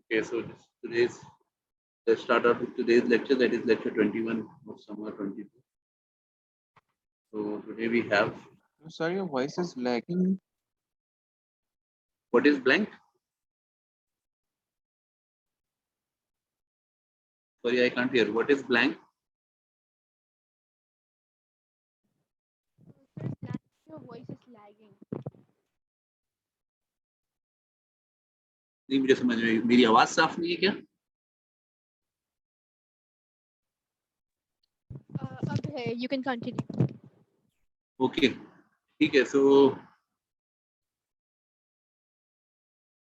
Okay, so let's start out with today's lecture, that is lecture 21 of summer 22. So today we have, Sorry, your voice is lagging. what is blank? Sorry, I can't hear. What is blank? Your voice is lagging. नहीं मुझे समझ में, मेरी आवाज साफ नहीं है क्या? अब है, you can continue. Okay, ठीक है. So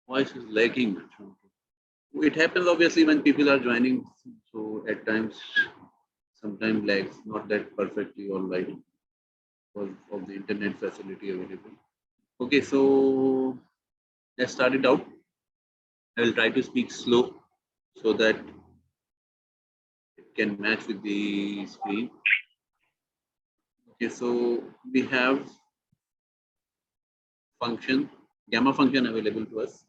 voice is lagging. It happens obviously when people are joining. So at times, sometimes lags, not that perfectly all right because of the internet facility available. Okay, so let's start it out. I will try to speak slow so that it can match with the screen. Okay, so we have function, gamma function available to us,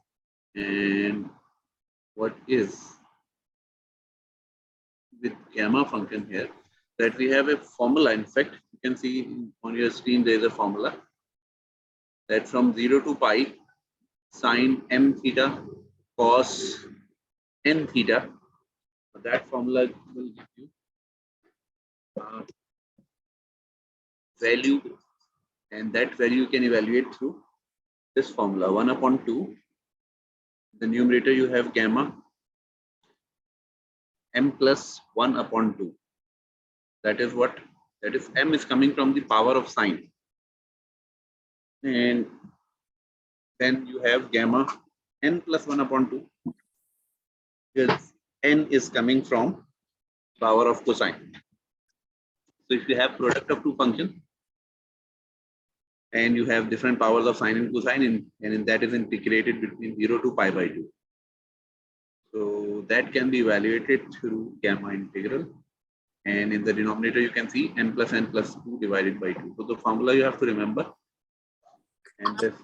and what is with gamma function here, that we have a formula. In fact, you can see on your screen there is a formula that from 0 to pi sine m theta cos n theta. That formula will give you value, and that value you can evaluate through this formula 1 upon 2. The numerator you have gamma m plus 1 upon 2. That is what? That is m is coming from the power of sine. And then you have gamma n plus 1 upon 2. Because n is coming from power of cosine. So if you have product of two functions and you have different powers of sine and cosine, and that is integrated between 0 to pi by 2. So that can be evaluated through gamma integral. And in the denominator, you can see n plus 2 divided by 2. So the formula you have to remember. And this,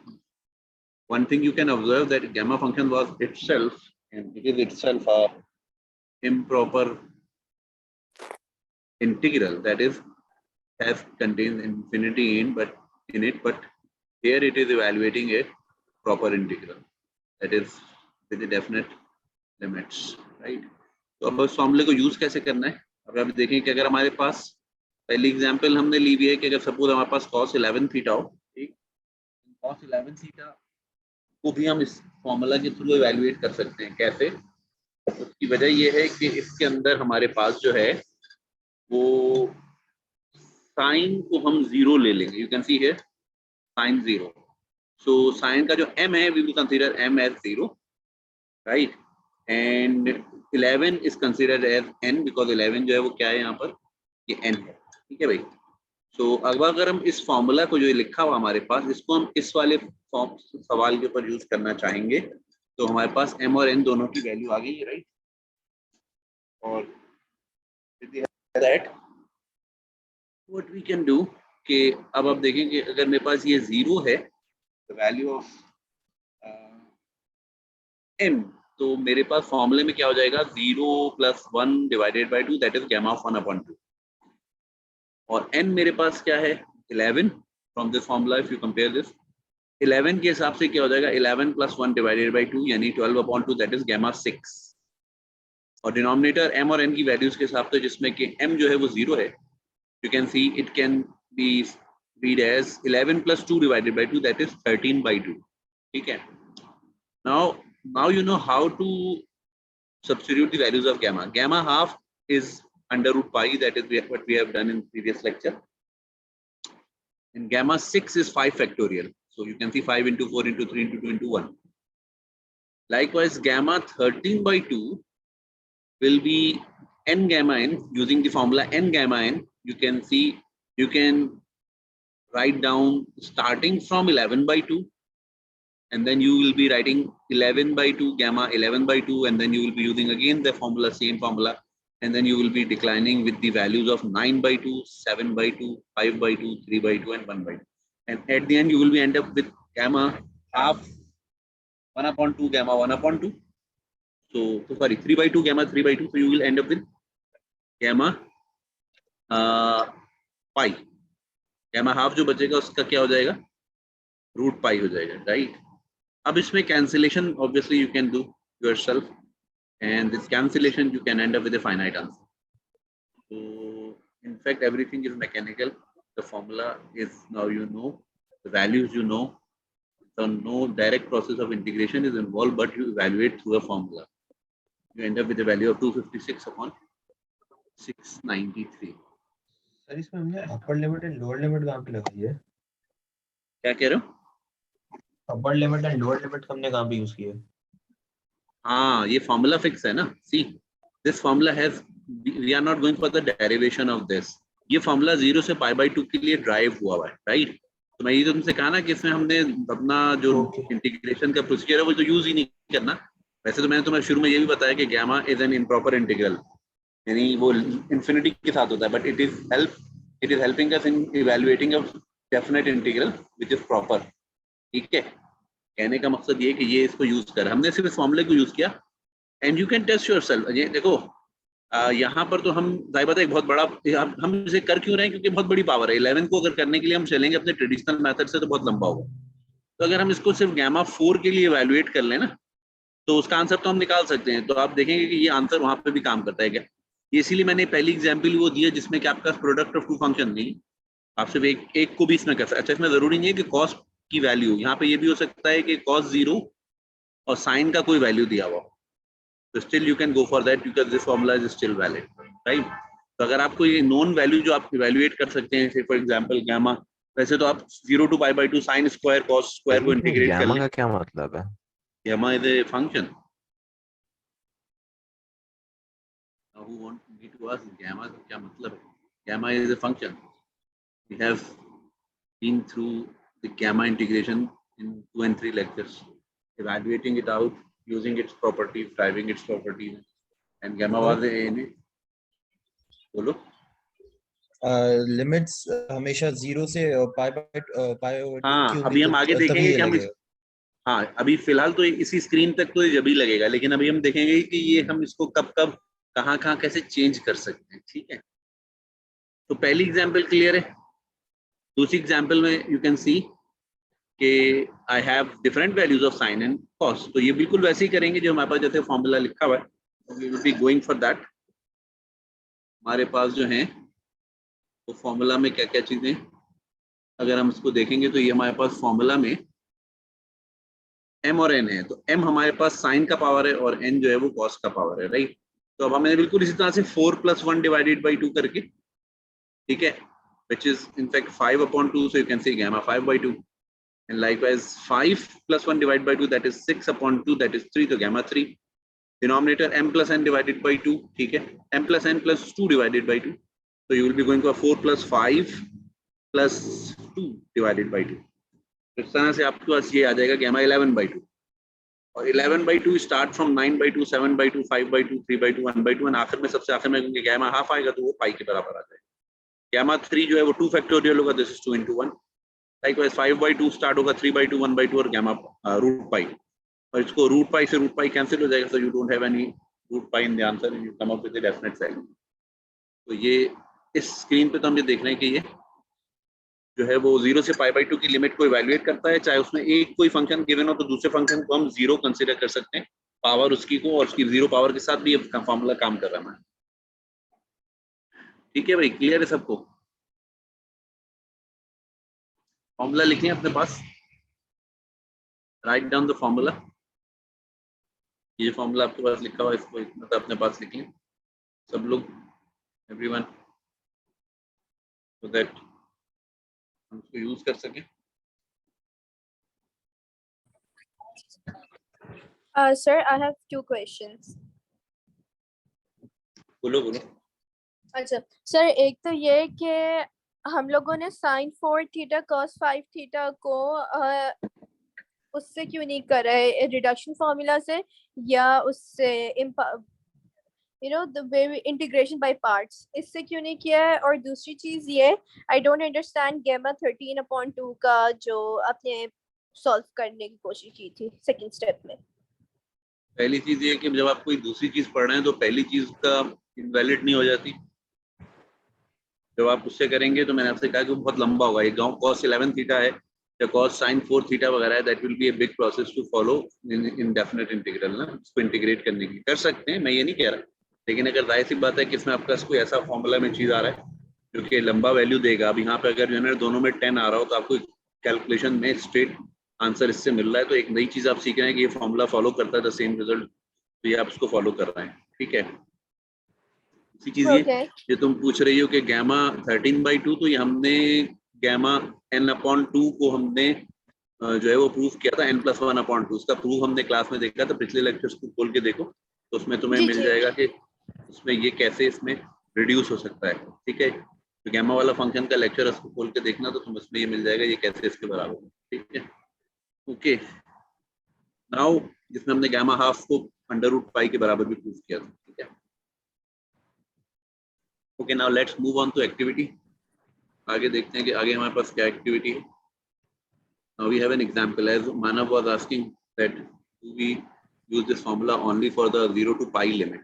one thing you can observe, that gamma function was itself, and it is itself a improper integral, that is, has contains infinity in it, but here it is evaluating a proper integral, that is with the definite limits, right? तो अब इस फॉर्मूले को use कैसे करना है? अब आप देखें कि अगर हमारे पास पहली एग्जांपल हमने ली हुई है कि अगर सपोज हमारे पास cos 11 थीटा हो, ठीक, cos 11 थीटा को भी हम इस फॉर्मूला के थ्रू इवैल्यूएट कर सकते हैं. कैसे? उसकी वजह यह है कि इसके अंदर हमारे पास जो है वो साइन को हम जीरो ले लेंगे. You can see here sine zero. So sine का जो m है, we will consider m as zero, right? And 11 is considered as n because 11 जो है वो क्या है यहाँ पर, ये n है. ठीक है भाई. सो अब अगर हम इस फॉर्मूला को जो लिखा हुआ हमारे पास, इसको हम इस वाले सवाल के ऊपर यूज करना चाहेंगे, तो हमारे पास m और n दोनों की वैल्यू आ गई है, राइट? और that what we can do कि अब आप देखें कि अगर मेरे पास ये जीरो है, द वैल्यू ऑफ m, तो मेरे पास फॉर्मूले में क्या हो जाएगा, 0 plus 1 divided by 2, that is gamma of 1 upon 2. और n मेरे पास क्या है, 11. From this formula if you compare this, 11 के हिसाब से क्या हो जाएगा, 11 प्लस 1 डिवाइडेड बाई 2 यानी 12 अपॉन 2, दैट इज गैमा 6. और डिनोमिनेटर m और n की वैल्यूज के हिसाब से, जिसमें कि m जो है वो 0 है, you can see it can be read as 11 plus 2 divided by 2, that is 13 by 2. Okay. Now you know how to substitute the values of gamma. Gamma half is under root pi, that is what we have done in previous lecture. And gamma 6 is 5 factorial. So you can see 5 into 4 into 3 into 2 into 1. Likewise, gamma 13 by 2 will be n gamma n. Using the formula n gamma n, you can see, you can write down starting from 11 by 2, and then you will be writing 11 by 2 gamma 11 by 2, and then you will be using again the formula, same formula, and then you will be declining with the values of 9 by 2, 7 by 2, 5 by 2, 3 by 2, and 1 by 2. And at the end, you will be end up with gamma half 1 upon 2, gamma 1 upon 2. so sorry 3/2 gamma 3/2, so you will end up with gamma pi, gamma half जो बचेगा उसका क्या हो जाएगा, root pi हो जाएगा, right. अब इसमें cancellation obviously you can do yourself, and this cancellation you can end up with a finite answer. So in fact everything is mechanical. The formula is now you know, the values you know, so no direct process of integration is involved, but you evaluate through a formula. You end up with a value of 256 upon 693. Sir इसमें हमने upper limit and lower limit कहाँ पे लगाई है? क्या कह रहे हो? Upper limit and lower limit हमने कहाँ पे यूज की है? हाँ, ये फॉर्मूला फिक्स है ना। See this formula has, we are not going for the derivation of this. ये फॉर्मूला 0 से π/2 के लिए ड्राइव हुआ है, राइट। तो मैं ये तुमसे कहा ना कि इसमें हमने अपना जो इंटीग्रेशन का प्रोसीजर है वो तो यूज ही नहीं करना। वैसे तो मैंने तुम्हें शुरू में ये भी बताया कि gamma is an improper integral, यानी वो इंफिनिटी के साथ होता है, but it is helping us in evaluating a definite integral which is proper. ठीक है, कहने का मकसद ये कि ये इसको यूज कर, हमने सिर्फ इस फॉर्मूले को यूज किया and you can test yourself. ये देखो यहाँ पर तो हम जाहिर बात है एक बहुत बड़ा, हम इसे कर क्यों रहे हैं, क्योंकि बहुत बड़ी पावर है। 11 को अगर करने के लिए हम चलेंगे अपने ट्रेडिशनल मेथड से तो बहुत लंबा होगा। तो अगर हम इसको सिर्फ गैमा 4 के लिए इवैल्यूएट कर लें ना, तो उसका आंसर तो हम निकाल सकते हैं। तो आप देखेंगे कि ये आंसर वहां पे भी काम करता है क्या। ये इसीलिए मैंने पहली एग्जाम्पल वो दिया जिसमें कि आपका प्रोडक्ट ऑफ टू फंक्शन नहीं, आप सिर्फ एक को भी इसमें कर सकते। अच्छा, इसमें जरूरी नहीं है कि कॉस की वैल्यू, यहाँ पे ये भी हो सकता है कि cos 0 और साइन का कोई वैल्यू दिया हुआ, तो still you can go for that because this formula is still valid, right. तो अगर आपको ये नॉन वैल्यू जो आप इवैल्यूएट कर सकते हैं, फॉर एग्जांपल गामा, वैसे तो आप 0 to π/2 sin square cos square को इंटीग्रेट कर गामा लें। का क्या मतलब है? Gamma is a function. Who want me to ask gamma का क्या मतलब है? Gamma is a function. We have been through the gamma integration in 2 and 3 lectures, evaluating it out, using its properties, driving its properties, and gamma was in it. बोलो। Limits हमेशा 0 से पाई हाँ, अभी हम आगे देखेंगे कि हम हाँ, अभी फिलहाल तो इसी स्क्रीन तक तो जब ही लगेगा, लेकिन अभी हम देखेंगे कि ये हम इसको कब कब कहाँ कहाँ कैसे चेंज कर सकते हैं। ठीक है, तो पहली एग्जाम्पल क्लियर है। दूसरी एग्जाम्पल में यू कैन सी कि I have different values of sine and cos. तो ये बिल्कुल वैसे ही करेंगे जो हमारे पास जैसे फॉर्मूला लिखा हुआ है, we will be going for that. हमारे पास जो है तो फॉर्मूला में क्या क्या चीजें, अगर हम इसको देखेंगे तो ये हमारे पास फॉर्मूला में m और n है। तो m हमारे पास साइन का पावर है और n जो है वो कॉस का पावर है, राइट। तो अब हमने बिल्कुल इसी तरह से 4 + 1 डिवाइडेड बाई 2 करके, ठीक है, which is in fact 5/2, so you can say gamma 5/2, and likewise 5 + 1 divided by 2, that is 6/2, that is 3, so gamma 3. Denominator m + n divided by 2, ठीक है, m + n + 2 divided by 2, so you will be going for 4 + 5 + 2 divided by 2. इस तरह से आपके पास ये आ जाएगा gamma 11/2, और 11/2 start from 9/2, 7/2, 5/2, 3/2, 1/2, और आखिर में सबसे आखिर में क्योंकि gamma हाफ आएगा तो वो पाई के बराबर आ जाएगा। gamma 3 जो है वो 2 फैक्टोरियल होगा, दिस इज 2 × 1। लाइकवाइज 5/2 स्टार्ट होगा, 3/2, 1/2 और gamma रूट पाई, और इसको रूट पाई से रूट पाई कैंसिल हो जाएगा, so you don't have any root pi in the answer, you come up with the definite value. तो ये इस स्क्रीन पे तो हम ये देख रहे हैं कि ये जो है वो 0 से π/2 की लिमिट को इवैल्यूएट करता है, चाहे उसमें एक कोई फंक्शन गिवन हो तो दूसरे फंक्शन को हम 0 कंसीडर कर सकते हैं, पावर उसकी को, और उसकी 0 पावर के साथ भी ये फॉर्मूला काम कर रहा है। ठीक है भाई, क्लियर है सबको? फॉर्मूला लिखें अपने पास, राइट डाउन द फॉर्मूला। ये फॉर्मूला आपके पास लिखा हुआ है, इसको मतलब अपने पास लिख लें सब लोग, एवरीवन, सो दैट हम इसको यूज कर सकें। Sir, I have 2 questions. बोलो बोलो। अच्छा सर, एक तो ये कि हम लोगों ने sin 4 थीटा cos 5 थीटा को उससे क्यों नहीं करा है, रिडक्शन फार्मूला से या उससे the way integration by parts, इससे क्यों नहीं किया है? और दूसरी चीज ये, I don't understand gamma 13/2 का जो आपने सॉल्व करने की कोशिश की थी सेकंड स्टेप में। पहली चीज ये है कि जब आप कोई दूसरी चीज पढ़ रहे हैं तो पहली चीज का इनवैलिड नहीं हो जाती। जब आप उससे करेंगे तो मैंने आपसे कहा कि वो बहुत लंबा होगा, ये गाँव cos 11 थीटा है या cos sin 4 थीटा वगैरह है, that will be a big process to follow in indefinite integral ना, उसको इंटीग्रेट करने की कर सकते हैं, मैं ये नहीं कह रहा, लेकिन अगर जाहिर सी बात है कि इसमें आपका कोई ऐसा फॉर्मूला में चीज आ रहा है जो कि लंबा वैल्यू देगा। अब यहाँ पे अगर जो है ना दोनों में 10 आ रहा हो तो आपको कैलकुलेशन में स्ट्रेट आंसर इससे मिल रहा है, तो एक नई चीज आप सीख रहे हैं कि ये फॉर्मूला फॉलो करता है द सेम रिजल्ट, तो ये आप उसको फॉलो कर रहे हैं, ठीक है। इसी चीज Okay. ये तुम पूछ रही हो कि गैमा 13/2, तो ये हमने गैमा n/2 को हमने जो है वो प्रूफ किया था n+1/2, उसका प्रूफ हमने क्लास में देखा था, पिछले लेक्चर्स को खोल के देखो तो उसमें तुम्हें जी मिल जी। जाएगा कि उसमें ये कैसे इसमें रिड्यूस हो सकता है, ठीक है। तो गैमा वाला फंक्शन का लेक्चर उसको खोल के देखना तो तुम्हें उसमें ये मिल जाएगा ये कैसे इसके बराबर है, ठीक है। ओके, नाउ जिसमें हमने गैमा हाफ को √π के बराबर भी प्रूफ किया था, ठीक है। Okay, now let's move on to activity. आगे देखते हैं कि आगे हमारे पास क्या एक्टिविटी है। Now we have an example, as Manav was asking that do we use this formula only for the 0 to pi limit.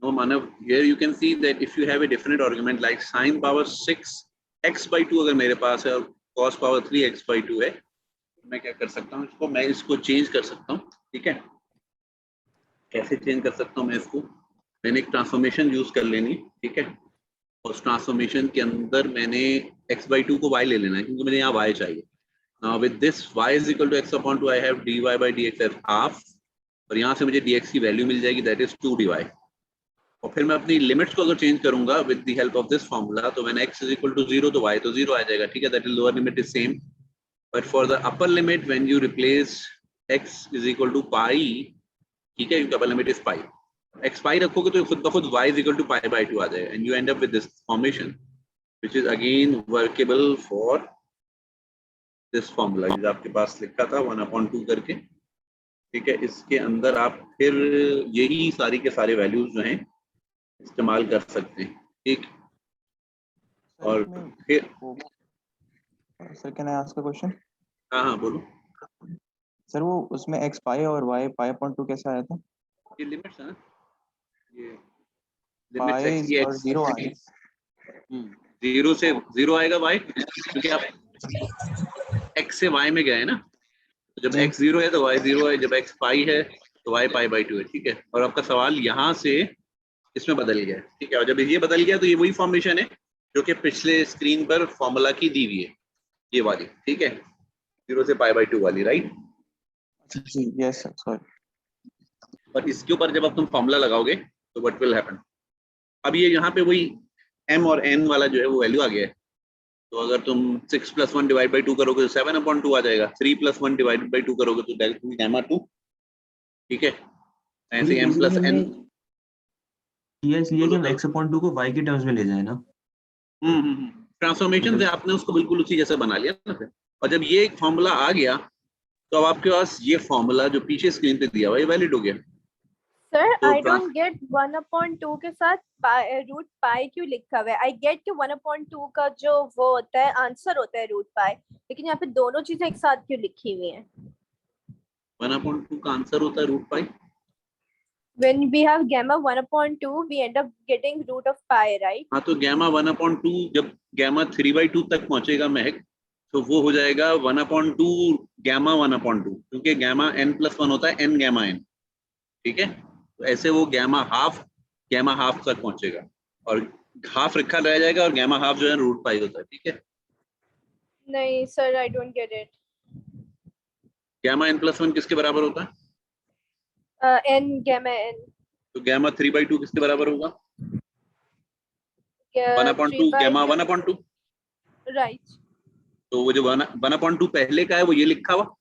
No, Manav, here you can see that if you have a different argument like sin power 6 x/2 अगर मेरे पास है और cos power 3 x/2 है, मैं क्या कर सकता हूँ, इसको मैं इसको चेंज कर सकता हूँ, ठीक है। कैसे चेंज कर सकता हूँ मैं इसको, मैंने एक ट्रांसफॉर्मेशन यूज कर लेनी, ठीक है। उस ट्रांसफॉर्मेशन के अंदर मैंने x/2 को y ले लेना है क्योंकि मुझे यहाँ y चाहिए। Now with this y is equal to x/2 I have dy by dx as half, और यहाँ से मुझे dx की वैल्यू मिल जाएगी दैट इज 2dy, और फिर मैं अपनी लिमिट्स को अगर चेंज करूंगा with the help of this formula तो when x is equal to 0 तो y तो 0 आ जाएगा, ठीक है। That is lower limit is same, but for the upper limit when you replace x is equal to pi, ठीक है, क्योंकि upper limit is pi, x पाई रखोगे तो खुद ब खुद y is equal to pi/2 आ जाएगा, and you and up with this formation which is again workable for this formula जो आपके पास लिखा था 1/2 करके, ठीक है। इसके अंदर आप फिर यही सारी के सारे वैल्यूज जो हैं इस्तेमाल कर सकते हैं, ठीक। और फिर sir can I ask a question? हाँ हाँ बोलो। सर वो उसमें x पाई और y pi/2 कैसे आया था? ये लिमिट्स है ना, ये पाई लिमिट्स x, ये और x 0 आया। 0 से 0 आएगा y, क्योंकि आप x से y में गए ना, तो जब जी। x 0 है तो y 0 है, जब x पाई है तो y pi/2 है, ठीक है। और आपका सवाल यहाँ से इसमें बदल गया, ठीक है। और जब ये बदल गया तो ये वही फॉर्मेशन है जो कि पिछले स्क्रीन पर फॉर्मूला की दी हुई है, ये वाली, ठीक है, 0 से pi/2 वाली, राइट। जी यस सर, सॉरी। और इसके ऊपर जब आप तुम फॉर्मूला लगाओगे तो व्हाट विल हैपन, अब ये यहाँ पे वही m और n वाला जो है वो वैल्यू आ गया है, तो अगर तुम 6 + 1 / 2 करोगे तो 7/2 आ जाएगा, 3 + 1 / 2 करोगे तो डायरेक्टली गैमा 2, ठीक है। ऐसे m + n किया इसलिए कि हम बोलो। x/2 को y के टर्म्स में ले जाए ना। ट्रांसफॉर्मेशन से आपने उसको बिल्कुल उसी जैसा बना लिया ना फिर, और जब ये फॉर्मूला आ गया तो अब आपके पास ये फॉर्मूला जो पीछे स्क्रीन पे दिया हुआ है वैलिड हो गया। सर तो आई डोंट गेट 1/2 के साथ √π क्यों लिखा हुआ है? आई गेट कि 1/2 का जो वो होता है आंसर होता है √π, लेकिन यहाँ पे दोनों चीजें एक साथ क्यों लिखी हुई हैं? 1/2 का आंसर होता है √π। When we have gamma 1/2 we end up getting root of pi, right? हाँ, तो गैमा 1/2 जब गैमा 3/2 तक पहुंचेगा महक, तो वो हो जाएगा 1/2 गैमा 1/2, क्योंकि गैमा n+1 होता है n गैमा n, ठीक है। तो ऐसे वो गैमा हाफ तक पहुंचेगा और हाफ रखा रह जाएगा और गैमा हाफ जो है √π होता है, ठीक है। नहीं sir, I don't get it. Gamma n+1 किसके बराबर होता है? n gamma n तो गैमा 3/2 किसके बराबर होगा? 1/2 गैमा 1/2, राइट। तो वो जो 1/2 पहले का है वो ये लिखा हुआ,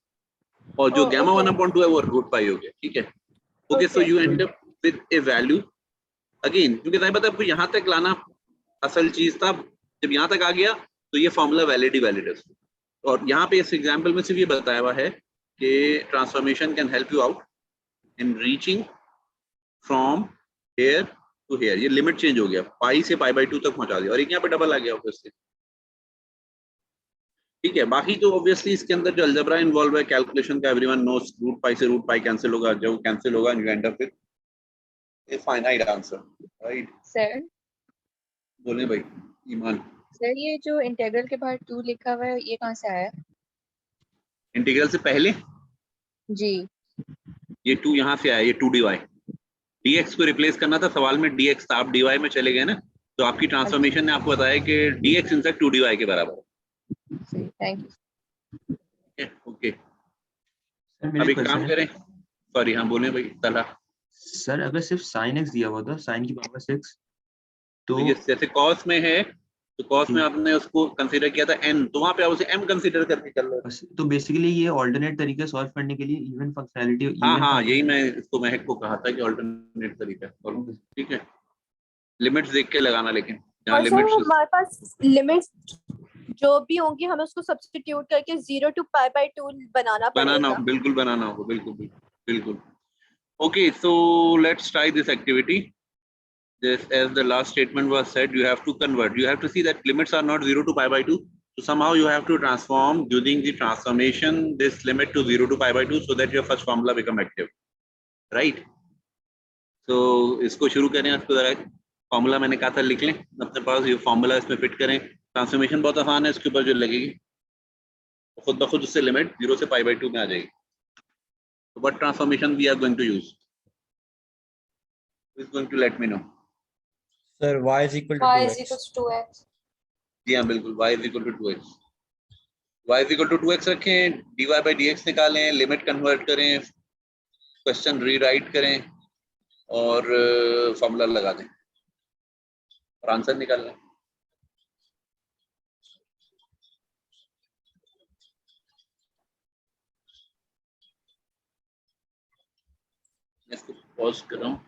और जो गैमा 1/2 है वो √π हो गया, ठीक है। Okay, so you and up with A value again, क्योंकि नहीं पता आपको यहाँ तक लाना असल चीज था, जब यहाँ तक आ गया तो ये फॉर्मूला वैलिड ही वैलिड है। और यहाँ पे इस एग्जांपल में सिर्फ ये बताया हुआ है कि transformation can help you out in reaching from here to here, ये लिमिट चेंज हो गया, पाई से pi/2 तक पहुंचा दिया, और एक यहाँ पे डबल आ गया ऑब्वियसली, ठीक है, बाकी तो ऑब्वियसली इसके अंदर जो अलजेब्रा इन्वॉल्व है कैलकुलेशन का, एवरीवन नोस, रूट पाई से रूट पाई कैंसिल होगा, जो कैंसिल होगा you and up with a finite answer, right? Sir बोले भाई ईमान। सर ये जो इंटीग्रल के बाहर 2 लिखा हुआ है ये कहाँ से आया? इंटीग्रल से पहले जी ये 2 यहाँ से आया, ये 2 dy, dx को रिप्लेस करना था सवाल में, dx था, आप dy में चले गए ना, तो आपकी ट्रांसफॉर्मेशन ने आपको बताया कि dx इनफैक्ट 2 dy के बराबर सही, थैंक यू। है। ओके, सर अब मेरे एक काम करें, सॉरी हाँ बोले भाई सलाह। सर अगर सिर्फ sin x दिया हुआ था, sin की पावर 6, तो तो ये जैसे cos में है, तो cos में ठीक। आपने उसको कंसीडर किया था n, तो वहां पे आप उसे m कंसीडर करके कर लो। तो बेसिकली ये ऑल्टरनेट तरीके सॉल्व करने के लिए इवन फंक्शनैलिटी, हाँ इवन हाँ, यही मैं इसको महक को कहा था कि ऑल्टरनेट तरीका है, ठीक है। लिमिट्स देख के लगाना, लेकिन यहाँ और सर लिमिट्स हमारे पास लिमिट्स जो भी होंगी हमें उसको सब्स्टिट्यूट करके 0 to π/2 बनाना बनाना, पड़ेगा। बिल्कुल बनाना होगा, बिल्कुल बिल्कुल बिल्कुल। Okay, so let's try this activity. This, as the last statement was said, you have to convert. You have to see that limits are not 0 to π/2. So somehow you have to transform using the transformation this limit to 0 to π/2 so that your first formula become active, right? So इसको शुरू करें, इसको जरा formula मैंने कहा था लिख लें अपने पास, ये फॉर्मूला इसमें फिट करें। ट्रांसफॉर्मेशन बहुत आसान है, इसके ऊपर जो लगेगी खुद ब खुद उससे लिमिट 0 से π/2 में आ जाएगी। So what transformation we are going to use? Who is going to let me know? Sir, y is equal to y 2x. is equals to 2x। जी हाँ बिल्कुल, y is equal to 2x. y is equal to 2x रखें, dy by dx निकालें, limit convert करें, question rewrite करें और formula लगा दें और आंसर निकाल लें। इसको पॉज कर रहा हूँ।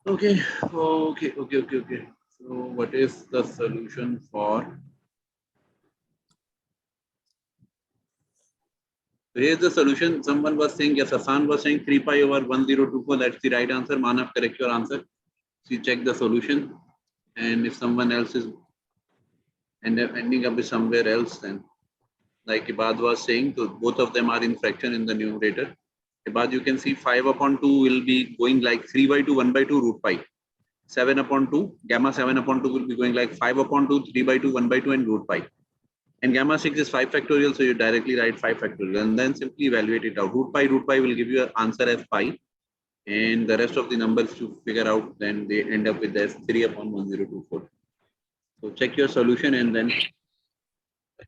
Okay. So what is the solution for? So here's the solution. Someone was saying, yes, Hasan was saying 3 pi over 1024. That's the right answer. Manav, correct your answer. So you check the solution, and if someone else is ending up with somewhere else, then like Ibad was saying, so both of them are in fraction in the numerator. Ibad, you can see 5/2 will be going like 3/2, 1/2 root pi. 7/2, gamma 7/2 will be going like 5/2, 3/2, 1/2 and root pi. And gamma 6 is 5 factorial, so you directly write 5 factorial and then simply evaluate it out. Root pi will give you an answer as pi, and the rest of the numbers to figure out, then they end up with as 3/1024. So check your solution and then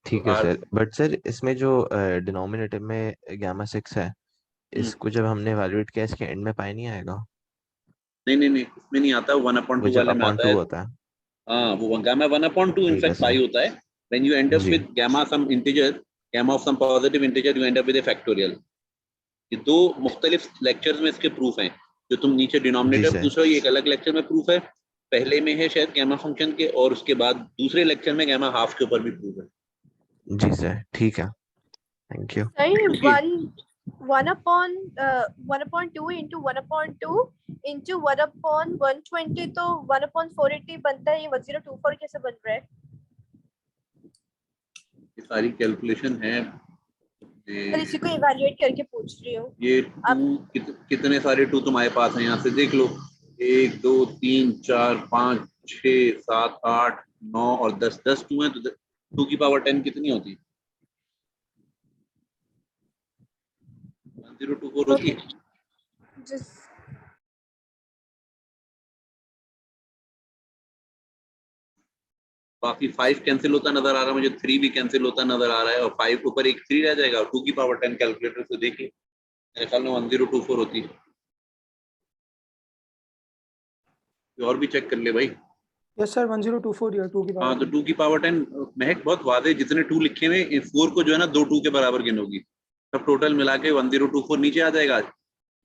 ठीक है sir, but sir इसमें जो denominator में gamma 6 है, इसको जब हमने evaluate किया इसके एंड में पाई नहीं आएगा? नहीं इसमें नहीं आता, 1/2 वाले में आता है। होता है। हाँ, वो गामा 1/2 इनफैक्ट पाई होता है। When you end up with gamma some integer, gamma of some positive integer, you end up with a factorial. ये दो मुख्तलिफ लेक्चर्स में इसके प्रूफ हैं। जो तुम नीचे डिनोमिनेटर पूछ रहे हो, ये एक अलग लेक्चर में प्रूफ है, पहले में है शायद गामा फंक्शन के, और उसके बाद दूसरे लेक्चर में गामा हाफ के ऊपर भी प्रूफ है। जी सर, ठीक है, थैंक यू। सही, 1/2 into 1/2 into 1/120 तो 1/480 बनता है। ये 1024 कैसे बन रहा है? ये सारी कैलकुलेशन है, इसी को इवैल्यूएट करके पूछ रही हूँ। ये कितने सारे 2 तुम्हारे पास हैं, यहाँ से देख लो, 1 2 3 4 5 6 7 8 9 और 10 2 हैं, तो 2 की पावर 10 कितनी होती है? 1024 होती है। बाकी 5 कैंसिल होता नजर आ रहा है मुझे, 3 भी कैंसिल होता नजर आ रहा है, और 5 के ऊपर एक 3 रह जाएगा, और 2 की पावर 10 कैलकुलेटर से देखिए, मेरे ख्याल में 1024 होती है। और भी चेक कर ले भाई। यस सर, 1024 या 2 की पावर। हाँ, तो 2 की पावर 10 महक बहुत वादे, जितने 2 लिखे हुए 4 को जो है ना 2 2 के बराबर गिनोगी, सब टोटल मिला के 1024 नीचे आ जाएगा।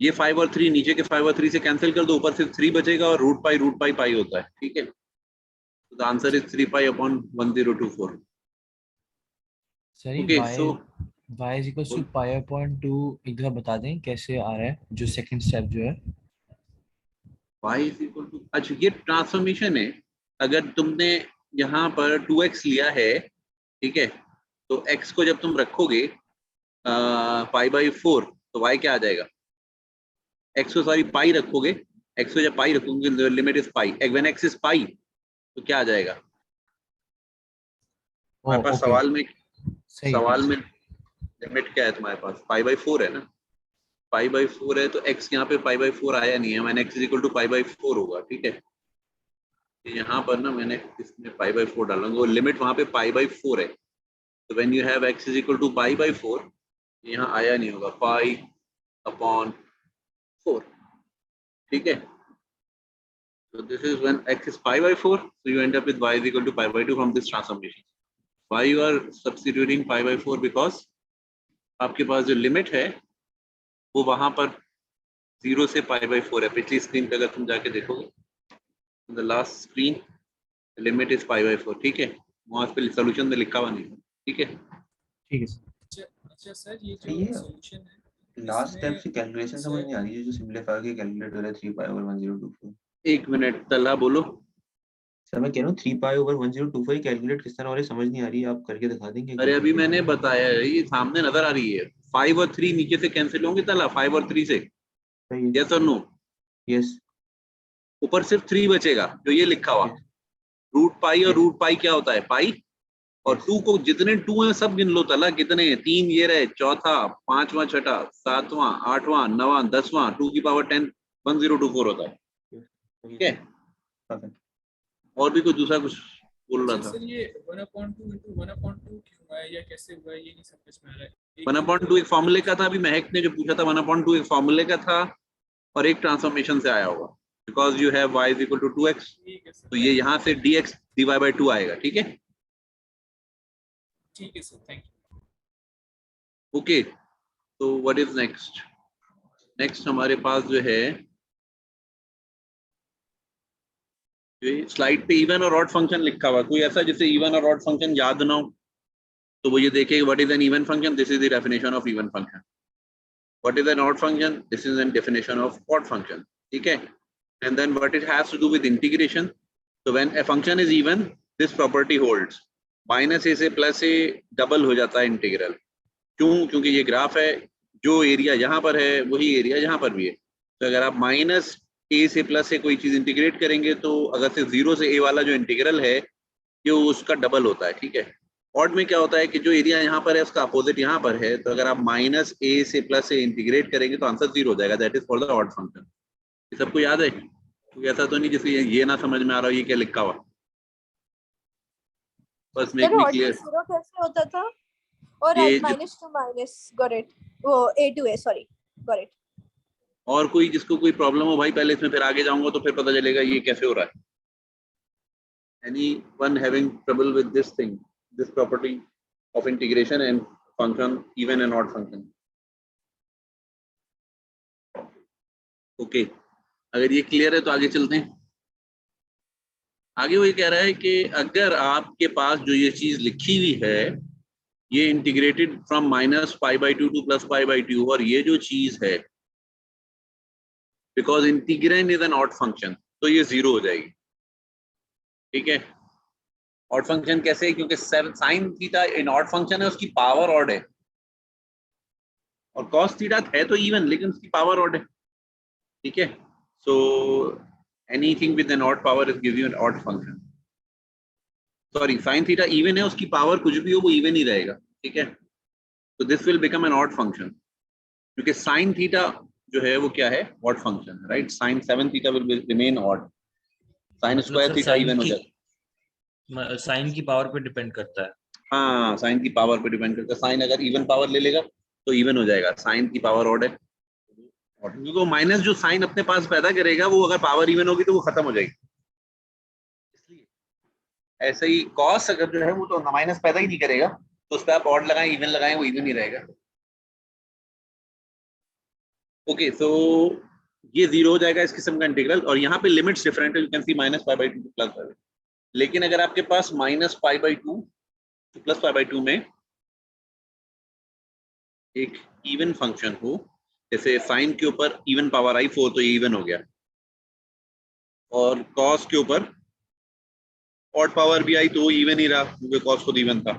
ये 5 और 3 नीचे के 5 और 3 से कैंसिल कर दो, ऊपर सिर्फ 3 बचेगा, और रूट पाई पाई होता है, ठीक है। So the answer is 3 pi upon 1024. सही, Okay, so y is equals to pi upon 2 एक दफा बता दें कैसे आ रहा है, जो सेकंड स्टेप जो है y इज इक्वल टू, अच्छा ये ट्रांसफॉर्मेशन है। अगर तुमने यहाँ पर 2x लिया है, ठीक है, तो x को जब तुम रखोगे पाई बाई 4 तो y क्या आ जाएगा? x को सॉरी पाई रखोगे, x को जब पाई रखोगे limit is pi, when x is pi तो क्या आ जाएगा तुम्हारे पास? ओके सवाल में सही सवाल में लिमिट क्या है तुम्हारे पास? पाई बाई 4 है ना, पाई बाई 4 है तो x यहाँ पे पाई बाई 4 आया नहीं है, मैंने x is equal to pi by 4 होगा, ठीक है। यहाँ पर ना मैंने इसमें पाई बाई 4 डालूंगा, वो लिमिट वहां पे पाई बाई 4 है, तो when you have x is equal to pi by 4, यहाँ आया नहीं होगा, पाई अपॉन 4, ठीक है। So this is when x is pi by 4, so you end up with y is equal to pi by 2 from this transformation. Why you are substituting pi by 4? Because आपके पास जो limit है वो वहां पर 0 से pi by 4 है। पिछली screen पे अगर तुम जाके देखोगे, the last screen limit is pi by 4, ठीक है, वहां पे सॉल्यूशन में लिखा हुआ नहीं है, ठीक है। ठीक है सर। अच्छा सर, ये ये जो सॉल्यूशन है लास्ट स्टेप से इसमें कैलकुलेशन समझ नहीं आ रही है, जो सिंपलीफाई के कैलकुलेट हो रहा है 3 पाई ओवर 1024। एक मिनट तला बोलो। सर मैं कह रहा हूँ 3 पाई ओवर 1024 कैलकुलेट किस तरह हो रही है समझ नहीं आ रही है, आप करके दिखा देंगे? अरे अभी मैंने बताया है, ये सामने नजर आ रही है, 5 और 3 नीचे से कैंसिल होंगे तला, 5 और 3 से, सही है। यस और नो? यस। ऊपर सिर्फ 3 बचेगा जो ये लिखा हुआ, रूट पाई, और रूट पाई क्या होता है? पाई। और 2 को जितने 2 हैं सब गिन लो तला, कितने हैं? 3 ये रहे, चौथा, पांचवा, छठा, सातवां, आठवां, नवां, 10वां, 2 की पावर 10 1024 होता है, ठीक है। और भी कुछ दूसरा कुछ बोल रहा अच्छा था? सर, ये 1/2 into 1/2 क्यों है या कैसे हुआ है, ये नहीं समझ में आ रहा है। 1/2 एक फॉर्मूले का था, अभी महक ने जो पूछा था 1/2 एक फॉर्मूले का था और एक ट्रांसफॉर्मेशन से आया होगा, because you have y is equal to 2x, ठीक है सर, तो ये यहाँ से dx dy by 2 आएगा, ठीक है। ठीक है सर, थैंक यू। ओके, तो व्हाट इज नेक्स्ट? नेक्स्ट हमारे पास जो है स्लाइड पे इवन और ऑड फंक्शन लिखा हुआ, कोई ऐसा जिसे इवन और ऑड फंक्शन याद ना हो तो वो ये देखे what is an even function, this is the definition of even function. What is an odd function, this is an definition of odd function, ठीक है। And then what it has to do with integration, so when a function is even this property holds, minus a से plus A double हो जाता है integral. क्यों? क्योंकि ये graph है, जो एरिया यहाँ पर है वही एरिया यहाँ पर भी है, तो अगर आप माइनस ए से प्लस ए कोई चीज इंटीग्रेट करेंगे तो अगर से 0 से ए वाला जो इंटीग्रल है ये उसका डबल होता है, ठीक है। ऑड में क्या होता है कि जो एरिया यहाँ पर है उसका अपोजिट यहाँ पर है, तो अगर आप माइनस ए से प्लस ए इंटीग्रेट करेंगे तो आंसर 0 हो जाएगा, that is for the odd function. ये सबको याद है? तो ऐसा तो नहीं जिससे ये ना समझ में आ रहा हो ये क्या लिखा हुआ, बस मेक मी क्लियर। 0 कैसे होता था? और ये minus two minus, got it, वो a to a, sorry, got it. और कोई जिसको कोई प्रॉब्लम हो भाई पहले इसमें, फिर आगे जाऊंगा तो फिर पता चलेगा ये कैसे हो रहा है। Anyone having trouble with this thing, this property of integration and function, even and odd function? Okay, अगर ये क्लियर है तो आगे चलते हैं। आगे वो ये कह रहा है कि अगर आपके पास जो ये चीज लिखी हुई है ये integrated from minus pi by 2 to plus pi by 2, और ये जो चीज है because integrand is an odd function, तो ये 0 हो जाएगी, ठीक है। ऑड फंक्शन कैसे? क्योंकि sine theta in odd function है, उसकी पावर ऑड है, और कॉस थीटा है तो इवन लेकिन उसकी पावर ऑड है, ठीक है। So anything with an odd power is give you an odd function. Sorry, sine theta even है, उसकी पावर कुछ भी हो वो इवन ही रहेगा, ठीक है। तो this will become an odd function, क्योंकि साइन थीटा जो है वो क्या है? Odd function, right. Sine 7 theta will remain odd, sine square theta even हो जाता। साइन की पावर पे डिपेंड करता है। हाँ, साइन की पावर पे डिपेंड करता है। साइन अगर इवन पावर ले लेगा तो इवन हो जाएगा, साइन की पावर ऑड है, क्योंकि माइनस जो साइन अपने पास पैदा करेगा वो अगर पावर इवन होगी तो वो खत्म हो जाएगी, इसलिए ऐसे ही कॉस अगर जो है वो तो माइनस पैदा ही नहीं करेगा, तो उस पर आप ऑड लगाएं इवन लगाएं वो इवन ही रहेगा। ओके, सो ये 0 हो जाएगा इस किस्म का इंटीग्रल, और यहाँ पे लिमिट्स डिफरेंट है, you can see minus pi by 2 to plus pi. लेकिन अगर आपके पास minus pi by 2 to plus pi by 2 में एक इवन फंक्शन हो, जैसे साइन के ऊपर इवन पावर आई 4 तो ये इवन हो गया, और कॉस के ऊपर ऑड पावर भी आई तो इवन ही रहा क्योंकि कॉस खुद इवन था।